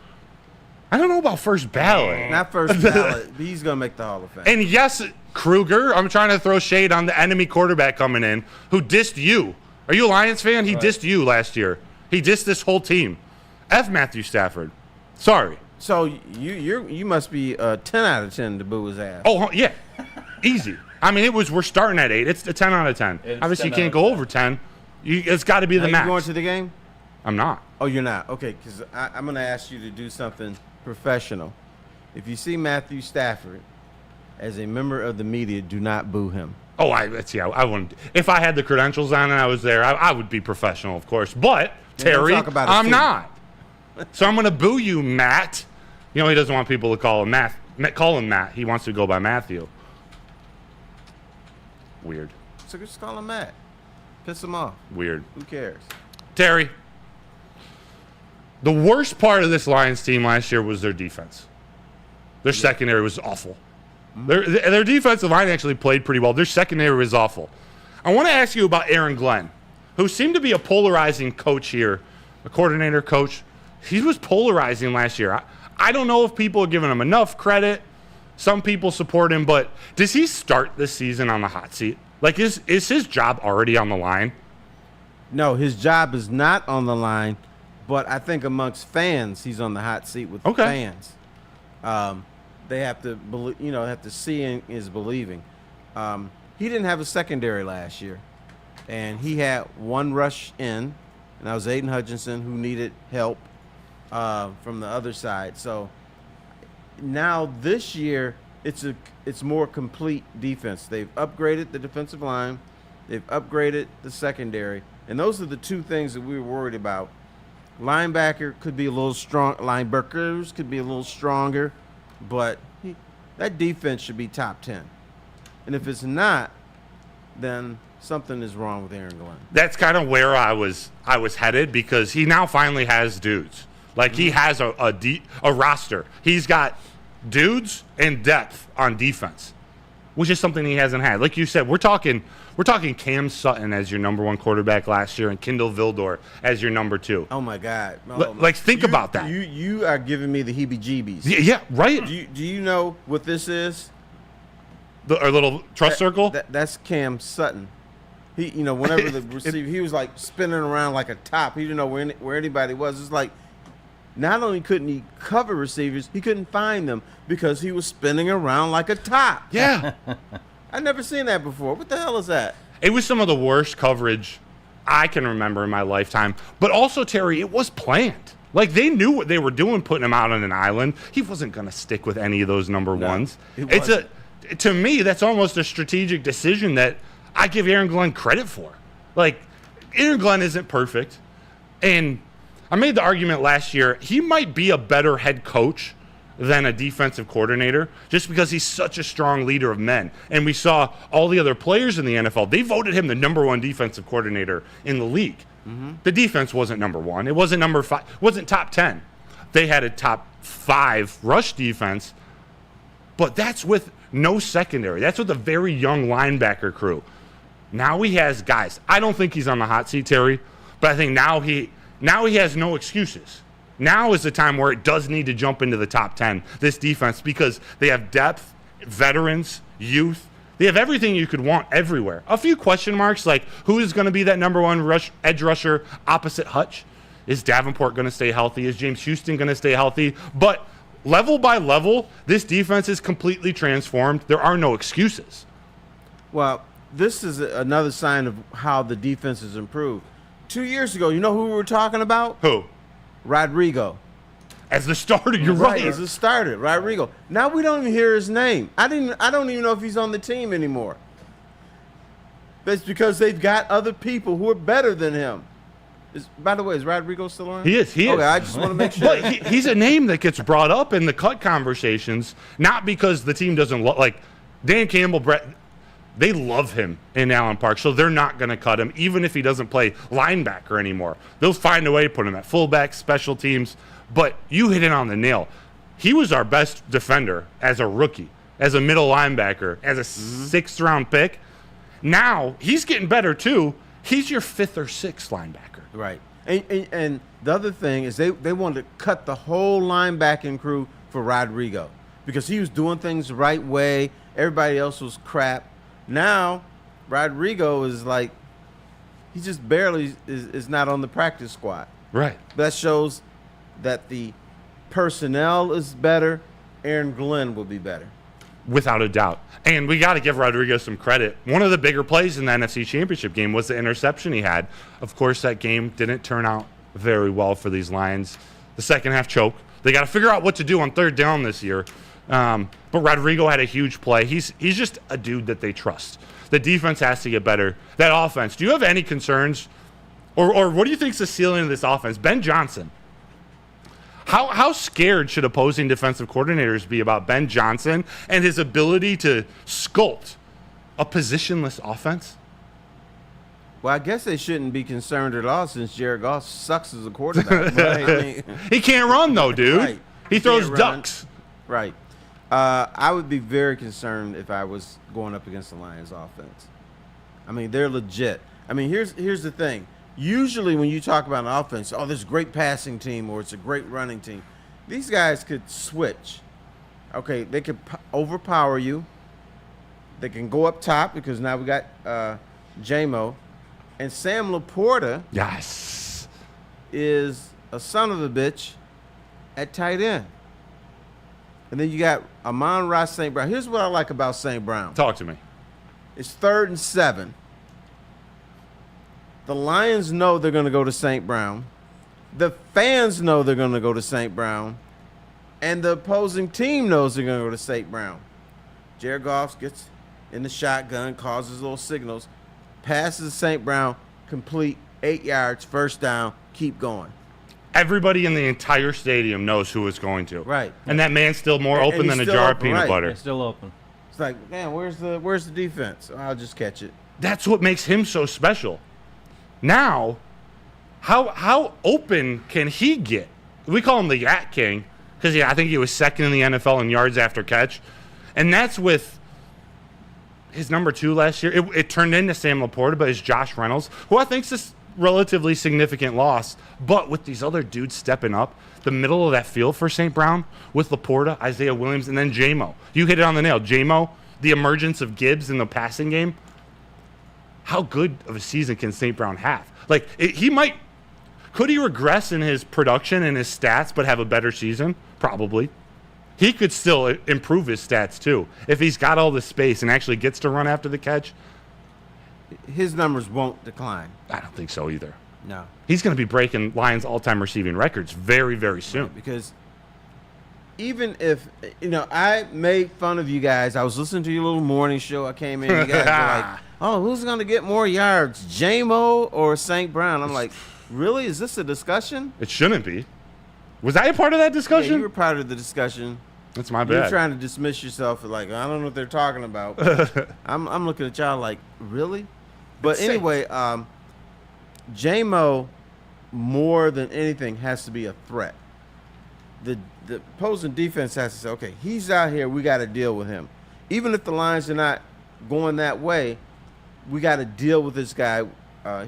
I don't know about first ballot. Not first ballot, but he's going to make the Hall of Fame. And yes, Kruger, I'm trying to throw shade on the enemy quarterback coming in who dissed you. Are you a Lions fan? He dissed you last year. He dissed this whole team. F Matthew Stafford. Sorry. So you must be 10 out of 10 to boo his ass. Oh, yeah. Easy. I mean, we're starting at 8. It's a 10 out of 10. It's Obviously, you 10 can't out of go 10. over 10. It's got to be the Are you max. going to the game? I'm not. Oh, you're not? Okay, because I'm going to ask you to do something professional. If you see Matthew Stafford as a member of the media, do not boo him. Oh, I wouldn't. If I had the credentials on and I was there, I would be professional, of course. But, Terry, talk about it I'm too. not. So I'm going to boo you, Matt. You know, he doesn't want people to call him Matt. Call him Matt. He wants to go by Matthew. Weird. So just call him Matt. Piss him off. Weird. Who cares? Terry, the worst part of this Lions team last year was their defense. Their secondary was awful. Their defensive line actually played pretty well. Their secondary was awful. I want to ask you about Aaron Glenn, who seemed to be a polarizing coach here, a coordinator coach. He was polarizing last year. I don't know if people are giving him enough credit. Some people support him, but does he start this season on the hot seat? Like, is his job already on the line? No, his job is not on the line, but I think amongst fans, he's on the hot seat with the fans. They have to believe, have to see is believing. He didn't have a secondary last year, and he had one rush in, and that was Aiden Hutchinson, who needed help from the other side. So now this year, it's more complete defense. They've upgraded the defensive line, they've upgraded the secondary, and those are the two things that we were worried about Linebacker could be a little strong. Linebackers could be a little stronger, but that defense should be top 10. And if it's not, then something is wrong with Aaron Glenn. That's kind of where I was headed, because he now finally has dudes. Like, he has a roster. He's got dudes and depth on defense, which is something he hasn't had. Like you said, we're talking Cam Sutton as your number 1 quarterback last year and Kindle Vildor as your number 2. Oh my God! Think about that. You are giving me the heebie-jeebies. Yeah, right. Do you know what this is? Our little trust circle. That's Cam Sutton. He, whenever the receiver, he was like spinning around like a top. He didn't know where anybody was. It's like, not only couldn't he cover receivers, he couldn't find them because he was spinning around like a top. Yeah. I've never seen that before. What the hell is that? It was some of the worst coverage I can remember in my lifetime. But also, Terry, it was planned. Like, they knew what they were doing, putting him out on an island. He wasn't going to stick with any of those number ones. To me, that's almost a strategic decision that I give Aaron Glenn credit for. Like, Aaron Glenn isn't perfect. And I made the argument last year, he might be a better head coach than a defensive coordinator, just because he's such a strong leader of men. And we saw all the other players in the NFL, they voted him the number 1 defensive coordinator in the league. Mm-hmm. The defense wasn't number 1. It wasn't number 5. It wasn't top 10. They had a top 5 rush defense, but that's with no secondary. That's with a very young linebacker crew. Now he has guys. I don't think he's on the hot seat, Terry, but I think now he has no excuses. Now is the time where it does need to jump into the top 10, this defense, because they have depth, veterans, youth. They have everything you could want everywhere. A few question marks, like who is going to be that number 1 edge rusher opposite Hutch? Is Davenport going to stay healthy? Is James Houston going to stay healthy? But level by level, this defense is completely transformed. There are no excuses. Well, this is another sign of how the defense has improved. 2 years ago, you know who we were talking about? Who? Rodrigo. As the starter, you're right. As the starter, Rodrigo. Now we don't even hear his name. I don't even know if he's on the team anymore. That's because they've got other people who are better than him. By the way, is Rodrigo still on? He is. Okay, I just want to make sure. But he's a name that gets brought up in the cut conversations, not because the team doesn't like Dan Campbell, they love him in Allen Park, so they're not going to cut him, even if he doesn't play linebacker anymore. They'll find a way to put him at fullback, special teams. But you hit it on the nail. He was our best defender as a rookie, as a middle linebacker, as a 6th-round pick. Now he's getting better too. He's your 5th or 6th linebacker. Right. And the other thing is they wanted to cut the whole linebacking crew for Rodrigo because he was doing things the right way. Everybody else was crap. Now Rodrigo is like, he just barely is not on the practice squad. Right. That shows that the personnel is better. Aaron Glenn will be better. Without a doubt. And we got to give Rodrigo some credit. One of the bigger plays in the NFC Championship game was the interception he had. Of course, that game didn't turn out very well for these Lions. The second half choke. They got to figure out what to do on 3rd down this year. But Rodrigo had a huge play. He's just a dude that they trust. The defense has to get better. That offense, do you have any concerns? Or what do you think is the ceiling of this offense? Ben Johnson. How scared should opposing defensive coordinators be about Ben Johnson and his ability to sculpt a positionless offense? Well, I guess they shouldn't be concerned at all since Jared Goff sucks as a quarterback. Right? He can't run, though, dude. Right. He throws ducks. Right. I would be very concerned if I was going up against the Lions offense. I mean, they're legit. I mean, here's the thing. Usually when you talk about an offense, oh, there's a great passing team or it's a great running team. These guys could switch. Okay, they could overpower you. They can go up top because now we got JMO. And Sam LaPorta Yes. is a son of a bitch at tight end. And then you got Amon-Ra St. Brown. Here's what I like about St. Brown. Talk to me. It's 3rd and 7. The Lions know they're going to go to St. Brown. The fans know they're going to go to St. Brown. And the opposing team knows they're going to go to St. Brown. Jared Goff gets in the shotgun, causes little signals, passes St. Brown, complete, 8 yards, 1st down, keep going. everybody in the entire stadium knows who it's going to. Right. And that man's still more open he's than a still jar of open, peanut right. butter. It's still open. It's like, man, where's the defense? I'll just catch it. That's what makes him so special. Now, how open can he get? We call him the Yak King because I think he was second in the NFL in yards after catch, and that's with his number 2 last year. It turned into Sam LaPorta, but it's Josh Reynolds, who I think is a relatively significant loss. But with these other dudes stepping up, the middle of that field for St. Brown with LaPorta, Isaiah Williams, and then Jamo. You hit it on the nail. Jamo, the emergence of Gibbs in the passing game. How good of a season can St. Brown have? Like, could he regress in his production and his stats but have a better season? Probably. He could still improve his stats too. If he's got all the space and actually gets to run after the catch. His numbers won't decline. I don't think so either. No. He's going to be breaking Lions all-time receiving records very, very soon. Right, because even if, I made fun of you guys. I was listening to your little morning show. I came in, you guys were like, oh, who's going to get more yards, Jamo or St. Brown? I'm like, really? Is this a discussion? It shouldn't be. Was I a part of that Yeah, discussion? you were part of the discussion. That's my You're bad. trying to dismiss yourself like, I don't know what they're talking about. I'm looking at y'all like, really? But It's safe. anyway, Jamo, more than anything, has to be a threat. The opposing defense has to say, okay, he's out here, we got to deal with him. Even if the Lions are not going that way, we got to deal with this guy.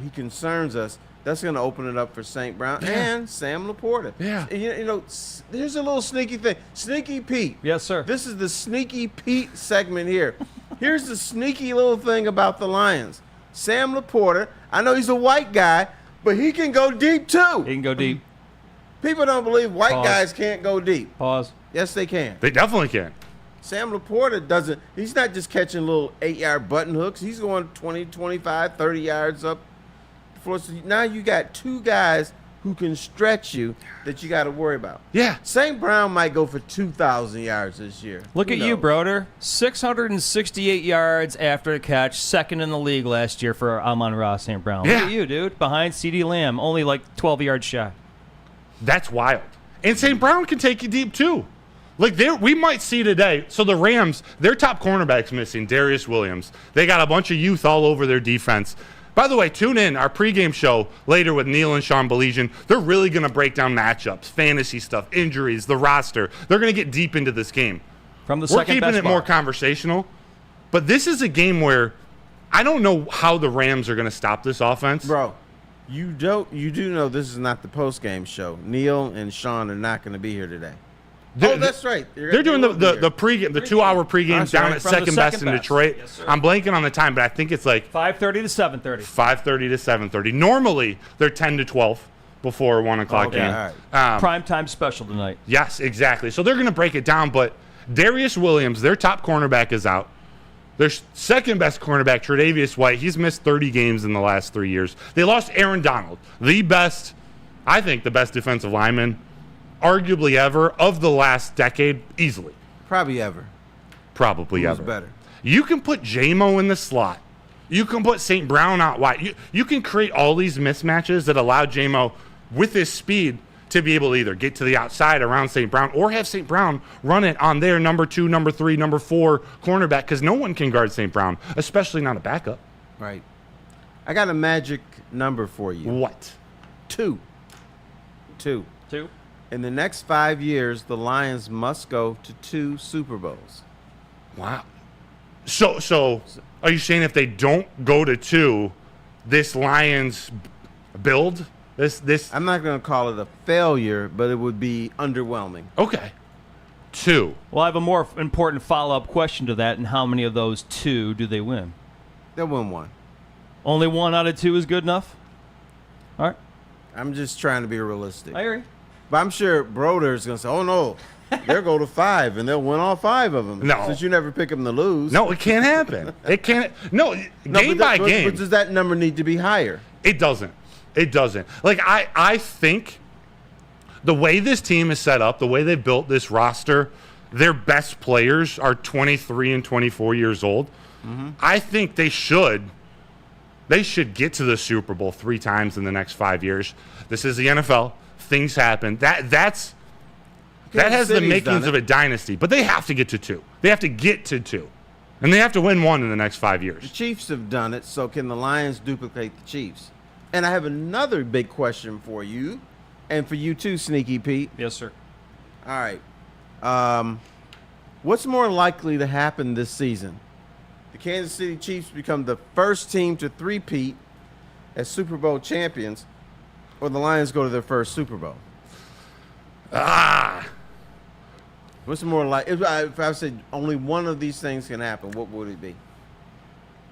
He concerns us. That's going to open it up for St. Brown and Sam LaPorta. Yeah. Here's a little sneaky thing. Sneaky Pete. Yes, sir. This is the Sneaky Pete segment here. Here's the sneaky little thing about the Lions. Sam LaPorta, I know he's a white guy, but he can go deep too. He can go deep. People don't believe white Pause. guys can't go deep. Pause. Yes, they can. They definitely can. Sam LaPorta doesn't. He's not just catching little 8-yard button hooks. He's going 20, 25, 30 yards up. So now you got 2 guys who can stretch you that you got to worry about. Yeah. St. Brown might go for 2,000 yards this year. Look Who at you, knows? Broder. 668 yards after the catch, second in the league last year for Amon-Ra St. Brown. Yeah. Look at you, dude. Behind CeeDee Lamb, only like 12 yards shy. That's wild. And St. Brown can take you deep too. Like we might see today. So the Rams, their top cornerback's missing, Darius Williams. They got a bunch of youth all over their defense. By the way, tune in our pregame show later with Neil and Sean Belizian. They're really going to break down matchups, fantasy stuff, injuries, the roster. They're going to get deep into this game. From the We're second keeping best it more bar. conversational. But this is a game where I don't know how the Rams are going to stop this offense. Bro, you do know this is not the post-game show. Neil and Sean are not going to be here today. That's right. They're doing the pregame, the 2-hour pregame That's down right. at From the second best second in best. Detroit. Yes, sir. I'm blanking on the time, but I think it's like 5:30 to 7:30. 5:30 to 7:30. Normally, they're 10 to 12 before 1 o'clock Okay, game. all right. Prime time special tonight. Yes, exactly. So they're going to break it down, but Darius Williams, their top cornerback, is out. Their second best cornerback, Tre'Davious White, he's missed 30 games in the last 3 years. They lost Aaron Donald, the best defensive lineman, arguably ever, of the last decade, easily. Probably ever. Probably Who's ever. better? You can put Jamo in the slot. You can put St. Brown out wide. You can create all these mismatches that allow Jamo, with his speed, to be able to either get to the outside around St. Brown or have St. Brown run it on their number 2, number 3, number 4 cornerback, because no one can guard St. Brown, especially not a backup. Right. I got a magic number for you. What? 2. 2. In the next 5 years, the Lions must go to 2 Super Bowls. Wow. So are you saying if they don't go to 2, this Lions build? This I'm not going to call it a failure, but it would be underwhelming. okay. 2. Well, I have a more important follow-up question to that, and how many of those 2 do they win? They'll win 1. Only 1 out of 2 is good enough? All right. I'm just trying to be realistic. I agree. But I'm sure Broder's going to say, oh, no, they'll go to 5, and they'll win all 5 of them. No. Since you never pick them to lose. No, it can't happen. It can't. No, game by game. But does that number need to be higher? It doesn't. It doesn't. Like, I think the way this team is set up, the way they built this roster, their best players are 23 and 24 years old. Mm-hmm. I think they should They should get to the Super Bowl 3 times in the next 5 years. This is the NFL. Things happen. That has the makings of a dynasty, but they have to get to 2. They have to get to 2. And they have to win 1 in the next 5 years. The Chiefs have done it, so can the Lions duplicate the Chiefs? And I have another big question for you, and for you too, Sneaky Pete. Yes, sir. All right. What's more likely to happen this season? The Kansas City Chiefs become the first team to three-peat as Super Bowl champions, or the Lions go to their first Super Bowl? What's more like? If I said only one of these things can happen, what would it be?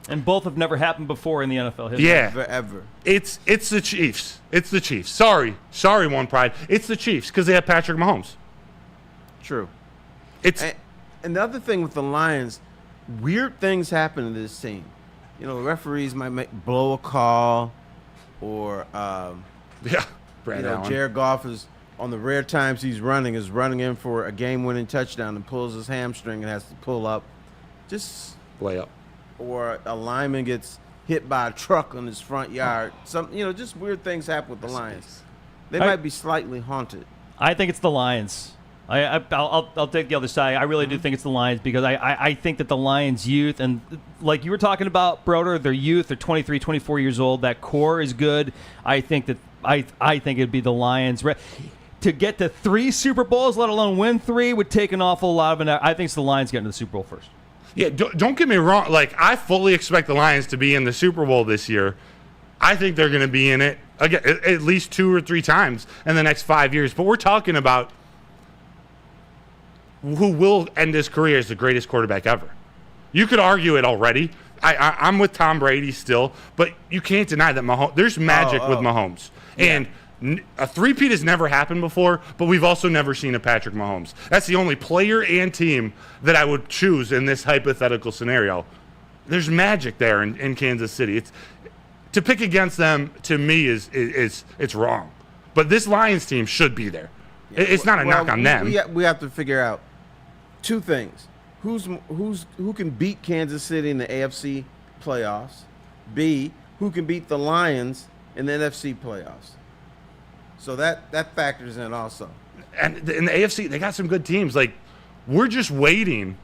And both have never happened before in the NFL history. Yeah. Ever. It's the Chiefs. It's the Chiefs. Sorry, One Pride. It's the Chiefs because they have Patrick Mahomes. True. And the other thing with the Lions, weird things happen to this team. You know, referees might blow a call, or Brad Allen. Jared Goff is, on the rare times he's running in for a game-winning touchdown and pulls his hamstring and has to pull up. Just layup. Or a lineman gets hit by a truck on his front yard. Just weird things happen with the Lions. They might be slightly haunted. I think it's the Lions. I'll take the other side. I really do think it's the Lions because I think that the Lions' youth, and like you were talking about, Broder, their youth, they're 23, 24 years old. That core is good. I think it'd be the Lions. To get to 3 Super Bowls, let alone win 3, would take an awful lot of it. I think it's the Lions getting to the Super Bowl first. Yeah, don't get me wrong. Like, I fully expect the Lions to be in the Super Bowl this year. I think they're going to be in it again at least 2 or 3 times in the next 5 years. But we're talking about who will end his career as the greatest quarterback ever. You could argue it already. I'm with Tom Brady still, but you can't deny that Mahomes. There's magic with Mahomes, and a three-peat has never happened before. But we've also never seen a Patrick Mahomes. That's the only player and team that I would choose in this hypothetical scenario. There's magic there in Kansas City. It's to pick against them, to me, is it's wrong. But this Lions team should be there. Yeah. It's not a knock on them. We have to figure out 2 things: who can beat Kansas City in the AFC playoffs? B, who can beat the Lions in the NFC playoffs? So that factors in also. And in the AFC, they got some good teams. Like, we're just waiting.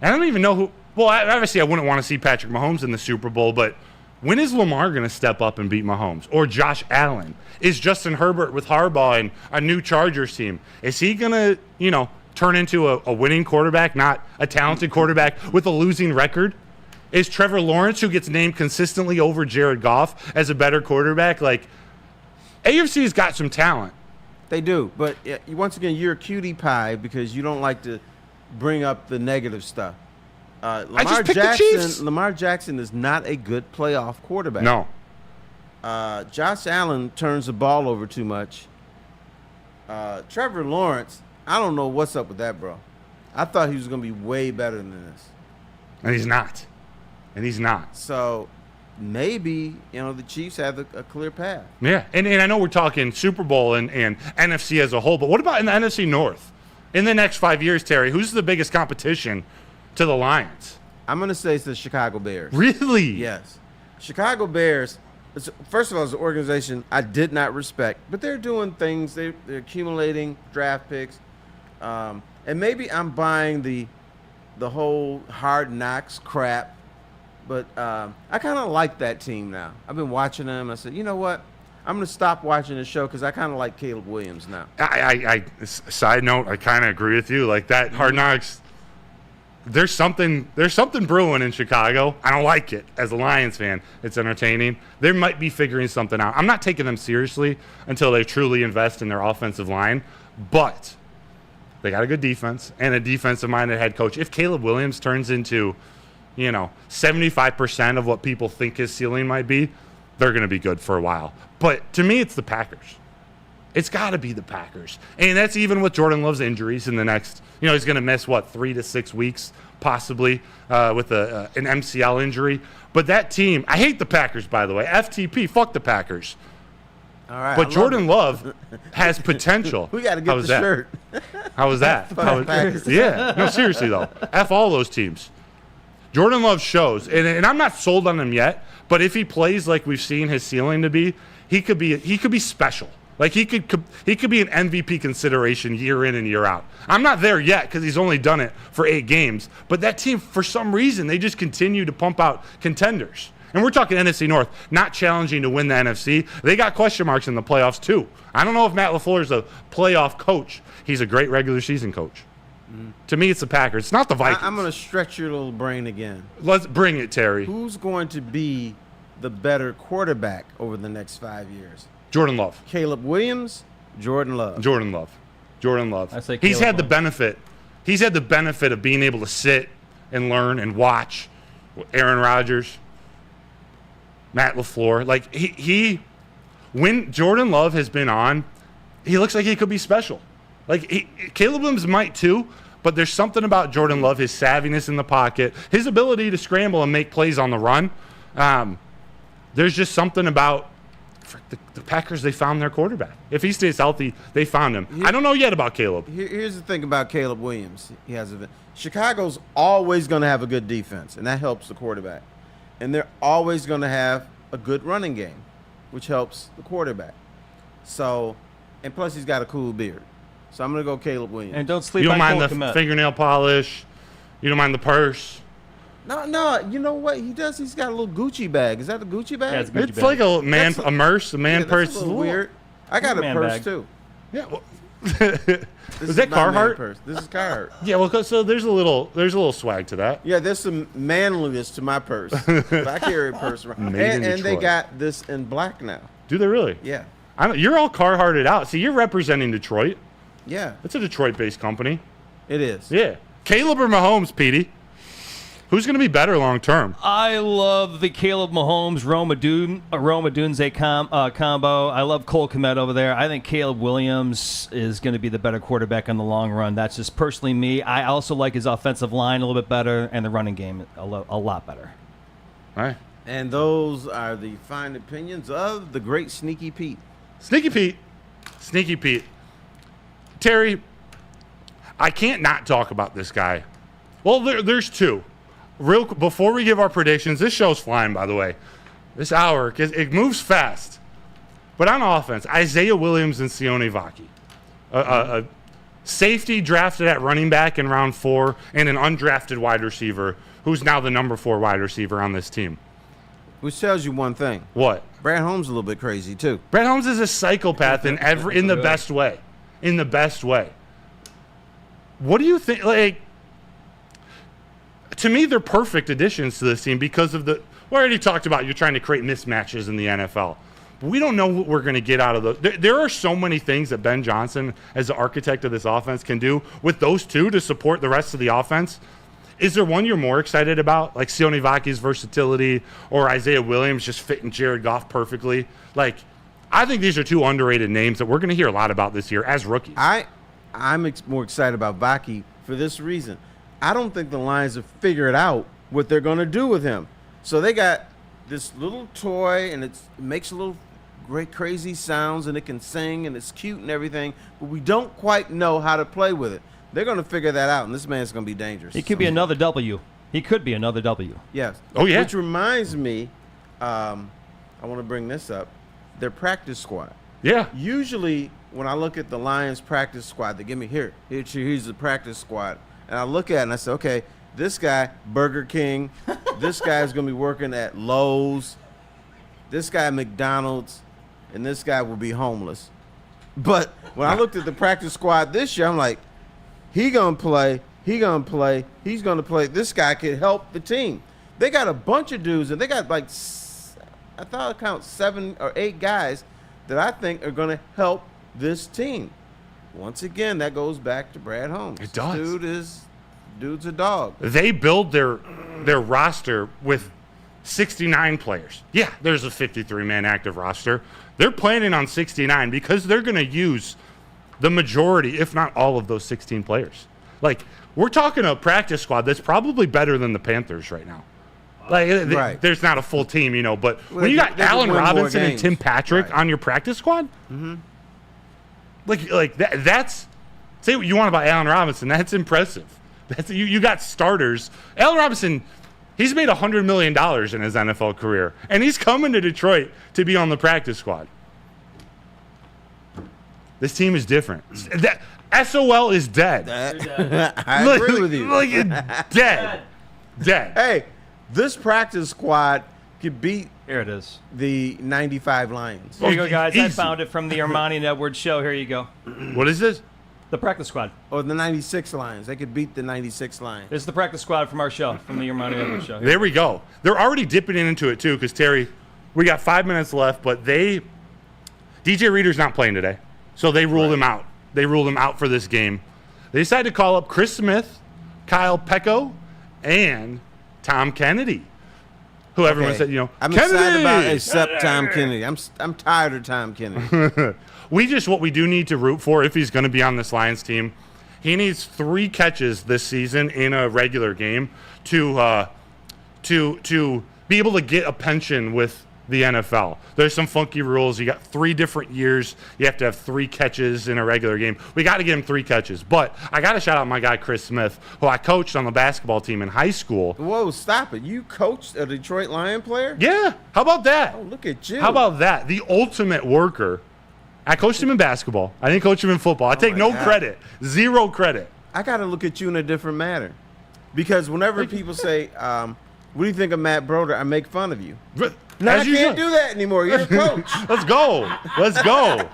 I don't even know who. Well, obviously, I wouldn't want to see Patrick Mahomes in the Super Bowl, but when is Lamar going to step up and beat Mahomes? Or Josh Allen? Is Justin Herbert with Harbaugh and a new Chargers team, is he going to, turn into a winning quarterback, not a talented quarterback with a losing record? Is Trevor Lawrence, who gets named consistently over Jared Goff, as a better quarterback? Like, AFC's got some talent. They do, but once again, you're a cutie pie because you don't like to bring up the negative stuff. Lamar Jackson is not a good playoff quarterback. No. Josh Allen turns the ball over too much. Trevor Lawrence, I don't know what's up with that, bro. I thought he was going to be way better than this. And he's not. So maybe, the Chiefs have a clear path. Yeah, and I know we're talking Super Bowl and NFC as a whole, but what about in the NFC North? In the next 5 years, Terry, who's the biggest competition to the Lions? I'm going to say it's the Chicago Bears. Really? Yes. Chicago Bears, first of all, it's an organization I did not respect, but they're doing things. They're accumulating draft picks. And maybe I'm buying the whole Hard Knocks crap, but I kind of like that team now. I've been watching them. I said, you know what? I'm going to stop watching the show because I kind of like Caleb Williams now. Side note, I kind of agree with you. Like that Hard Knocks, there's something brewing in Chicago. I don't like it as a Lions fan. It's entertaining. They might be figuring something out. I'm not taking them seriously until they truly invest in their offensive line, but they got a good defense and a defensive-minded head coach. If Caleb Williams turns into, 75% of what people think his ceiling might be, they're going to be good for a while. But to me, it's the Packers. It's got to be the Packers. And that's even with Jordan Love's injuries in the next, he's going to miss, 3 to 6 weeks possibly with an MCL injury. But that team, I hate the Packers, by the way. FTP, fuck the Packers. All right, but Jordan Love has potential. We got to get the shirt. How was that? Yeah. No, seriously, though. F all those teams. Jordan Love shows, and I'm not sold on him yet, but if he plays like we've seen his ceiling to be, he could be special. Like he could be an MVP consideration year in and year out. I'm not there yet because he's only done it for 8 games, but that team, for some reason, they just continue to pump out contenders. And we're talking NFC North, not challenging to win the NFC. They got question marks in the playoffs too. I don't know if Matt LaFleur is a playoff coach. He's a great regular season coach. To me, it's the Packers. It's not the Vikings. I'm going to stretch your little brain again. Let's bring it, Terry. Who's going to be the better quarterback over the next 5 years? Jordan Love. Caleb Williams, Jordan Love. Jordan Love. I say he's Caleb had the Love. benefit. He's had the benefit of being able to sit and learn and watch Aaron Rodgers, Matt LaFleur. Like when Jordan Love has been on, he looks like he could be special. Like Caleb Williams might too, but there's something about Jordan Love, his savviness in the pocket, his ability to scramble and make plays on the run. There's just something about the Packers. They found their quarterback. If he stays healthy, they found him. I don't know yet about Caleb. Here's the thing about Caleb Williams. Chicago's always going to have a good defense, and that helps the quarterback. And they're always going to have a good running game, which helps the quarterback. So, and plus he's got a cool beard. So I'm going to go Caleb Williams. And don't sleep You don't on mind Cole the Kmet. fingernail polish. You don't mind the purse. No, you know what he does? He's got a little Gucci bag. Is that a Gucci bag? Yeah, it's a Gucci It's bag. like a man Yeah, purse. that's a little weird. I got a Man purse bag. too. Yeah. Well, This is that my man Carhartt? purse. This is Carhartt. Yeah. Well, so there's a little swag to that. Yeah, there's some manliness to my purse. But I carry a purse around. Made in And they Detroit. got this in black now. Do they really? Yeah. You're all Carhartted out. See, you're representing Detroit. Yeah, It's a Detroit-based company. it is. Yeah. Caleb or Mahomes, Petey? Who's going to be better long term? I love the Caleb Mahomes Roma Dunze combo. I love Cole Kmet over there. I think Caleb Williams is going to be the better quarterback in the long run. That's just personally me. I also like his offensive line a little bit better and the running game a lot better. All right. And those are the fine opinions of the great Sneaky Pete. Sneaky Pete. Terry, I can't not talk about this guy. Well, there's two. Before we give our predictions, this show's flying, by the way. This hour, it moves fast. But on offense, Isaiah Williams and Sione Vaki. A safety drafted at running back in round 4 and an undrafted wide receiver who's now the number 4 wide receiver on this team. Which tells you one thing. What? Brad Holmes is a little bit crazy, too. Brad Holmes is a psychopath in the best way. In the best way. What do you think? Like, to me, they're perfect additions to this team because of we already talked about you're trying to create mismatches in the NFL. But we don't know what we're going to get out of those. There are so many things that Ben Johnson, as the architect of this offense, can do with those two to support the rest of the offense. Is there one you're more excited about, like Sione Vaki's versatility or Isaiah Williams just fitting Jared Goff perfectly? Like, I think these are two underrated names that we're going to hear a lot about this year as rookies. I'm more excited about Vaki for this reason. I don't think the Lions have figured out what they're going to do with him. So they got this little toy, and it makes a little great crazy sounds, and it can sing, and it's cute and everything, but we don't quite know how to play with it. They're going to figure that out, and this man's going to be dangerous. He could be another W. He could be another W. Yes. Oh, yeah. Which reminds me, I want to bring this up, their practice squad. Yeah. Usually, when I look at the Lions practice squad, they give me here's the practice squad. And I look at it and I say, okay, this guy, Burger King. This guy's going to be working at Lowe's. This guy, McDonald's. And this guy will be homeless. But when I looked at the practice squad this year, I'm like, he's going to play. He's going to play. This guy could help the team. They got a bunch of dudes, and they got like, I thought I count 7 or 8 guys that I think are going to help this team. Once again, that goes back to Brad Holmes. It does. Dude's a dog. They build their roster with 69 players. Yeah, there's a 53-man active roster. They're planning on 69 because they're going to use the majority, if not all, of those 16 players. Like, we're talking a practice squad that's probably better than the Panthers right now. Like, Right. There's not a full team, but Well, when you got they could Allen win more Robinson and games. Tim Patrick Right. on your practice squad, that's say what you want about Allen Robinson. That's impressive. You got starters. Allen Robinson, He's made $100 million in his NFL career, and he's coming to Detroit to be on the practice squad. This team is different. That SOL is dead. I agree with you. Like dead. Dead. Hey, this practice squad could beat Here it is. the 95 Lions. Here you go, guys. I Easy. found it from the Armani and Edwards show. Here you go. What is this? The practice squad. Or the 96 Lions. They could beat the 96 Lions. This is the practice squad from our show, from the Armani and Edwards show. Here. There we go. They're already dipping into it, too, because, Terry, we got 5 minutes left, but DJ Reader's not playing today, so they ruled him out. They ruled him out for this game. They decided to call up Chris Smith, Kyle Pecco, and Tom Kennedy, who everyone said, I'm Kennedy! excited about except Tom Kennedy. I'm tired of Tom Kennedy. What we do need to root for if he's going to be on this Lions team, he needs 3 catches this season in a regular game to be able to get a pension with the NFL. There's some funky rules. You got 3 different years. You have to have 3 catches in a regular game. We got to get him 3 catches. But I got to shout out my guy Chris Smith, who I coached on the basketball team in high school. Whoa, stop it. You coached a Detroit Lion player? Yeah, how about that? Oh, look at you. How about that? The ultimate worker. I coached him in basketball. I didn't coach him in football. I take no credit. 0 credit. I got to look at you in a different manner. Because whenever people say, what do you think of Matt Broder? I make fun of you. Now I can't do that anymore. You're a coach. Let's go. Let's go.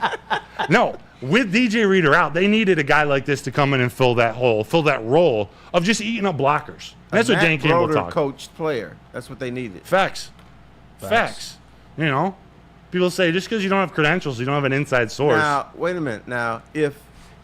No, with DJ Reader out, they needed a guy like this to come in and fill that hole, fill that role of just eating up blockers. That's what Dan Campbell Broder talked. coached player. That's what they needed. Facts. People say just because you don't have credentials, you don't have an inside source. Now, wait a minute. Now, if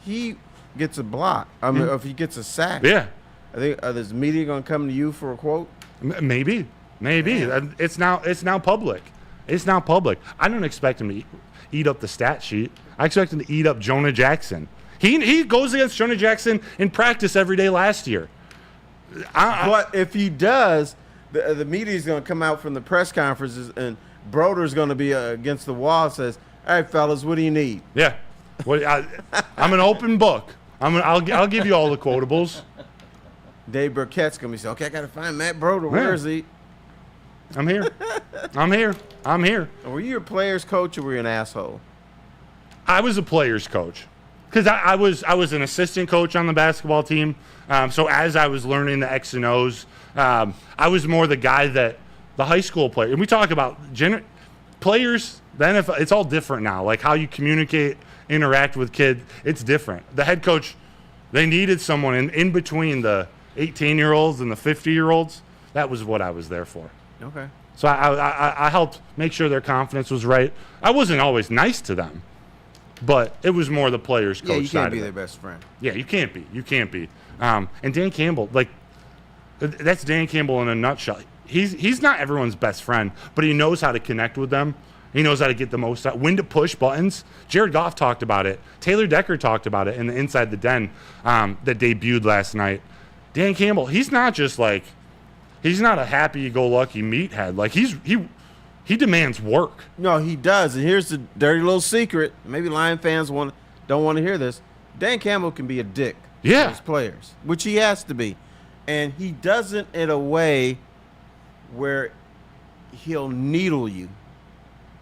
he gets a block, if he gets a sack, Yeah, is the media going to come to you for a quote? Maybe. It's now public. It's now public. I don't expect him to eat up the stat sheet. I expect him to eat up Jonah Jackson. He goes against Jonah Jackson in practice every day last year. But if he does, the media is going to come out from the press conferences, and Broder's going to be against the wall and says, all right, fellas, what do you need? Yeah. I'm an open book. I'll give you all the quotables. Dave Burkett's going to be saying, okay, I got to find Matt Broder. Where is he? I'm here. Were you a player's coach or were you an asshole? I was a player's coach because I was an assistant coach on the basketball team. So as I was learning the X and O's, I was more the guy that the high school player. And we talk about players, the NFL, it's all different now. Like how you communicate, interact with kids, it's different. The head coach, they needed someone in between the 18-year-olds and the 50-year-olds. That was what I was there for. Okay. So I helped make sure their confidence was right. I wasn't always nice to them, but it was more the players' coach Yeah, you side can't be of their it. best friend. Yeah, you can't be. And Dan Campbell, that's Dan Campbell in a nutshell. He's not everyone's best friend, but he knows how to connect with them. He knows how to get the most out. When to push buttons. Jared Goff talked about it. Taylor Decker talked about it in the Inside the Den that debuted last night. Dan Campbell, he's not just he's not a happy-go-lucky meathead. He demands work. No, he does. And here's the dirty little secret. Maybe Lion fans don't want to hear this. Dan Campbell can be a dick Yeah. to his players, which he has to be. And he does it in a way where he'll needle you.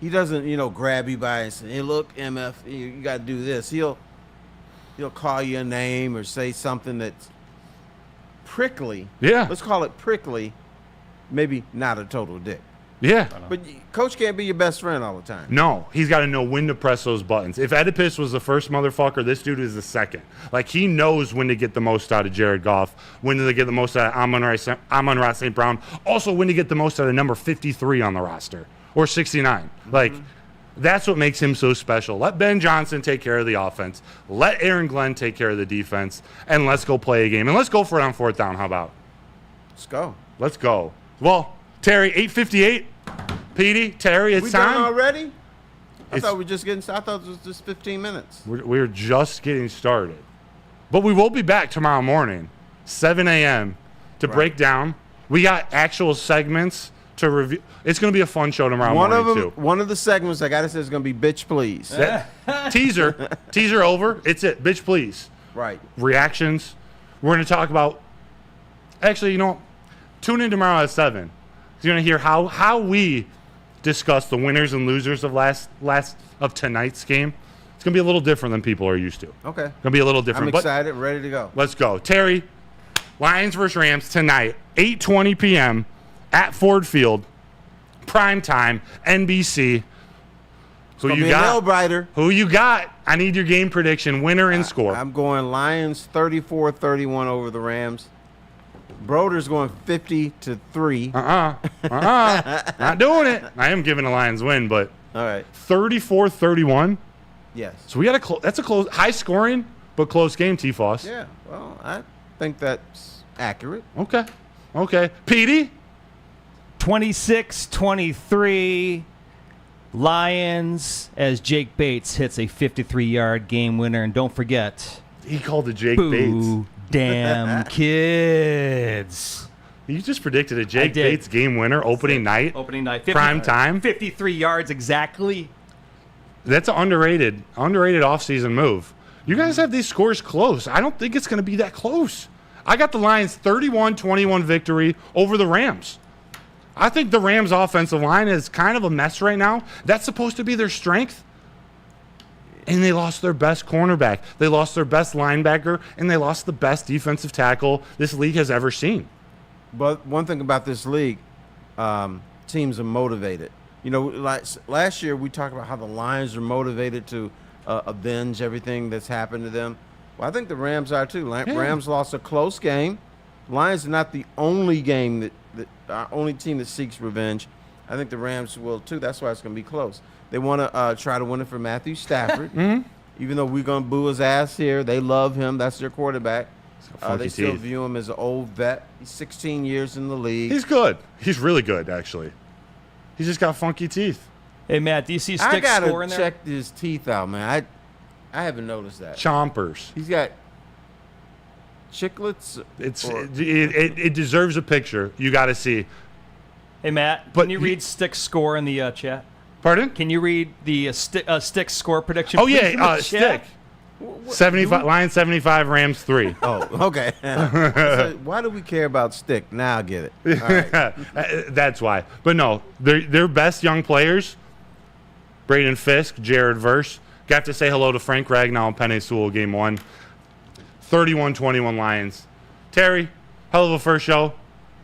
He doesn't, grab you by and say, hey, look, MF, you got to do this. He'll call you a name or say something that's prickly. Yeah. Let's call it prickly. Maybe not a total dick. Yeah. But coach can't be your best friend all the time. No, he's got to know when to press those buttons. If Oedipus was the first motherfucker, this dude is the second. He knows when to get the most out of Jared Goff, when to get the most out of Amon-Ra St. Brown, also when to get the most out of number 53 on the roster, or 69. That's what makes him so special. Let Ben Johnson take care of the offense. Let Aaron Glenn take care of the defense, and let's go play a game. And let's go for it on 4th down. How about? Let's go. Let's go. Well, Terry, 8:58. Petey, Terry, it's we time. done already? I It's- thought we were just getting started. I thought it was just 15 minutes. We're just getting started. But we will be back tomorrow morning, 7 a.m., to break down. We got actual segments to review. It's going to be a fun show tomorrow morning, too. One of the segments, I got to say, is going to be Bitch Please. Teaser over. It's it. Bitch, please. Right. Reactions. We're going to talk about. Actually, Tune in tomorrow at 7. You're going to hear how we discuss the winners and losers of of tonight's game. It's going to be a little different than people are used to. Okay. Going to be a little different. I'm excited, ready to go. Let's go. Terry, Lions versus Rams tonight, 8:20 p.m. at Ford Field, prime time, NBC. Who you got? Nail-biter. Who you got? I need your game prediction, winner and score. I'm going Lions 34-31 over the Rams. Broder's going 50-3. Not doing it. I am giving the Lions win, but All right. 34-31. Yes. So we got that's a close, high scoring, but close game, T-Foss. Yeah. Well, I think that's accurate. Okay. Petey? 26-23 Lions as Jake Bates hits a 53-yard game winner. And don't forget, He called it Jake boo, Bates. damn kids. You just predicted a Jake did. Bates game winner opening night. Opening night. Prime time. 53 yards exactly. That's an underrated offseason move. You guys have these scores close. I don't think it's going to be that close. I got the Lions 31-21 victory over the Rams. I think the Rams' offensive line is kind of a mess right now. That's supposed to be their strength. And they lost their best cornerback. They lost their best linebacker. And they lost the best defensive tackle this league has ever seen. But one thing about this league, teams are motivated. You know, like last year we talked about how the Lions are motivated to avenge everything that's happened to them. Well, I think the Rams are too. Rams lost a close game. Lions are not the only game that only team that seeks revenge. I think the Rams will too. That's why it's going to be close. They want to try to win it for Matthew Stafford. Even though we're going to boo his ass here, they love him. That's their quarterback. They still view him as an old vet. He's 16 years in the league. He's good. He's really good, actually. He's just got funky teeth. Hey, Matt, do you see Stick score in there? I got to check his teeth out, man. I haven't noticed that. Chompers. He's got chiclets. It deserves a picture. You got to see. Hey, Matt, can you read Stick's score in the chat? Pardon? Can you read the Stick's score prediction? Oh, please, in yeah, the Stick. chat? 75, Lions 75, Rams 3. Oh, okay. So why do we care about Stick? Now I get it. All right. That's why. But no, their best young players, Braden Fisk, Jared Verse. Got to say hello to Frank Ragnow and Penei Sewell game 1. 31-21 Lions. Terry, hell of a first show.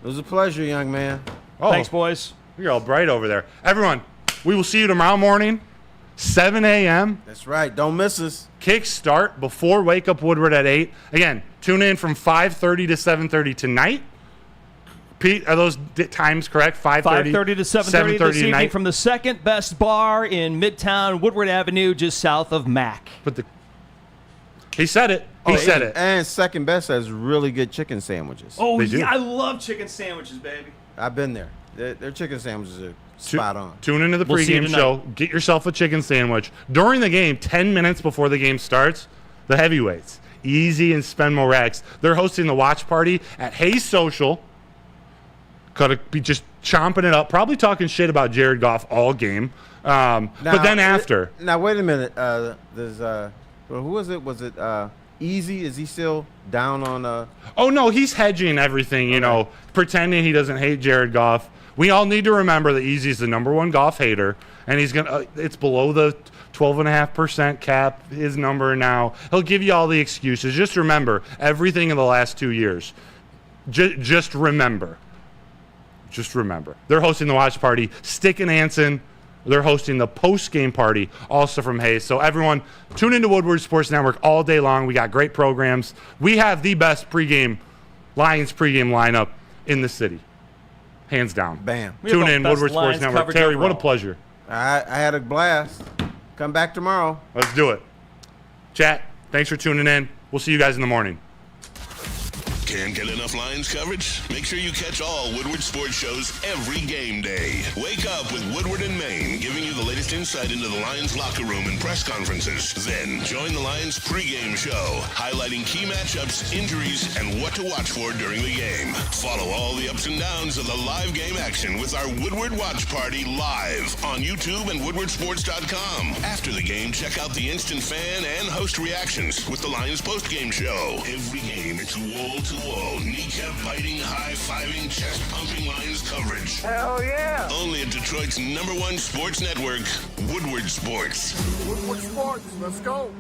It was a pleasure, young man. Oh, Thanks, boys. You're all bright over there. Everyone, we will see you tomorrow morning, 7 a.m. That's right. Don't miss us. Kick start before Wake Up Woodward at 8. Again, tune in from 5:30 to 7:30 tonight. Pete, are those times correct? 5:30 to 7:30 this evening tonight? from the second best bar in Midtown Woodward Avenue, just south of Mac. He said it. He said it. And second best has really good chicken sandwiches. Oh, They do. yeah, I love chicken sandwiches, baby. I've been there. Their chicken sandwiches are spot on. Tune into the We'll see you pregame tonight. show. Get yourself a chicken sandwich. During the game, 10 minutes before the game starts, the heavyweights, Easy and Spenmo Rex, they're hosting the watch party at Hayes Social. Gotta be just chomping it up, probably talking shit about Jared Goff all game. But then after. Now, wait a minute. There's who was it? Was it Easy? Is he still down on Oh, no, he's hedging everything, you know, pretending he doesn't hate Jared Goff. We all need to remember that Easy's the number one Goff hater, and he's gonna. It's below the 12.5% cap, his number now. He'll give you all the excuses. Just remember everything in the last 2 years. Just remember. Just remember. They're hosting the watch party. Stick and Anson, they're hosting the post-game party, also from Hayes. So everyone, tune into Woodward Sports Network all day long. We got great programs. We have the best Lions pregame lineup in the city. Hands down. Bam. We have Tune the in, best Woodward Sports Lions Network. coverage Terry, what a overall. pleasure. I had a blast. Come back tomorrow. Let's do it. Chat, thanks for tuning in. We'll see you guys in the morning. Can't get enough Lions coverage? Make sure you catch all Woodward sports shows every game day. Wake up with Woodward and Maine, giving you the latest insight into the Lions locker room and press conferences. Then join the Lions pregame show, highlighting key matchups, injuries, and what to watch for during the game. Follow all the ups and downs of the live game action with our Woodward Watch Party live on YouTube and WoodwardSports.com. After the game, check out the instant fan and host reactions with the Lions postgame show. Every game It's wall-to-wall, kneecap-biting, high-fiving, chest-pumping Lions coverage. Hell yeah! Only at Detroit's #1 sports network, Woodward Sports. Woodward Sports, let's go.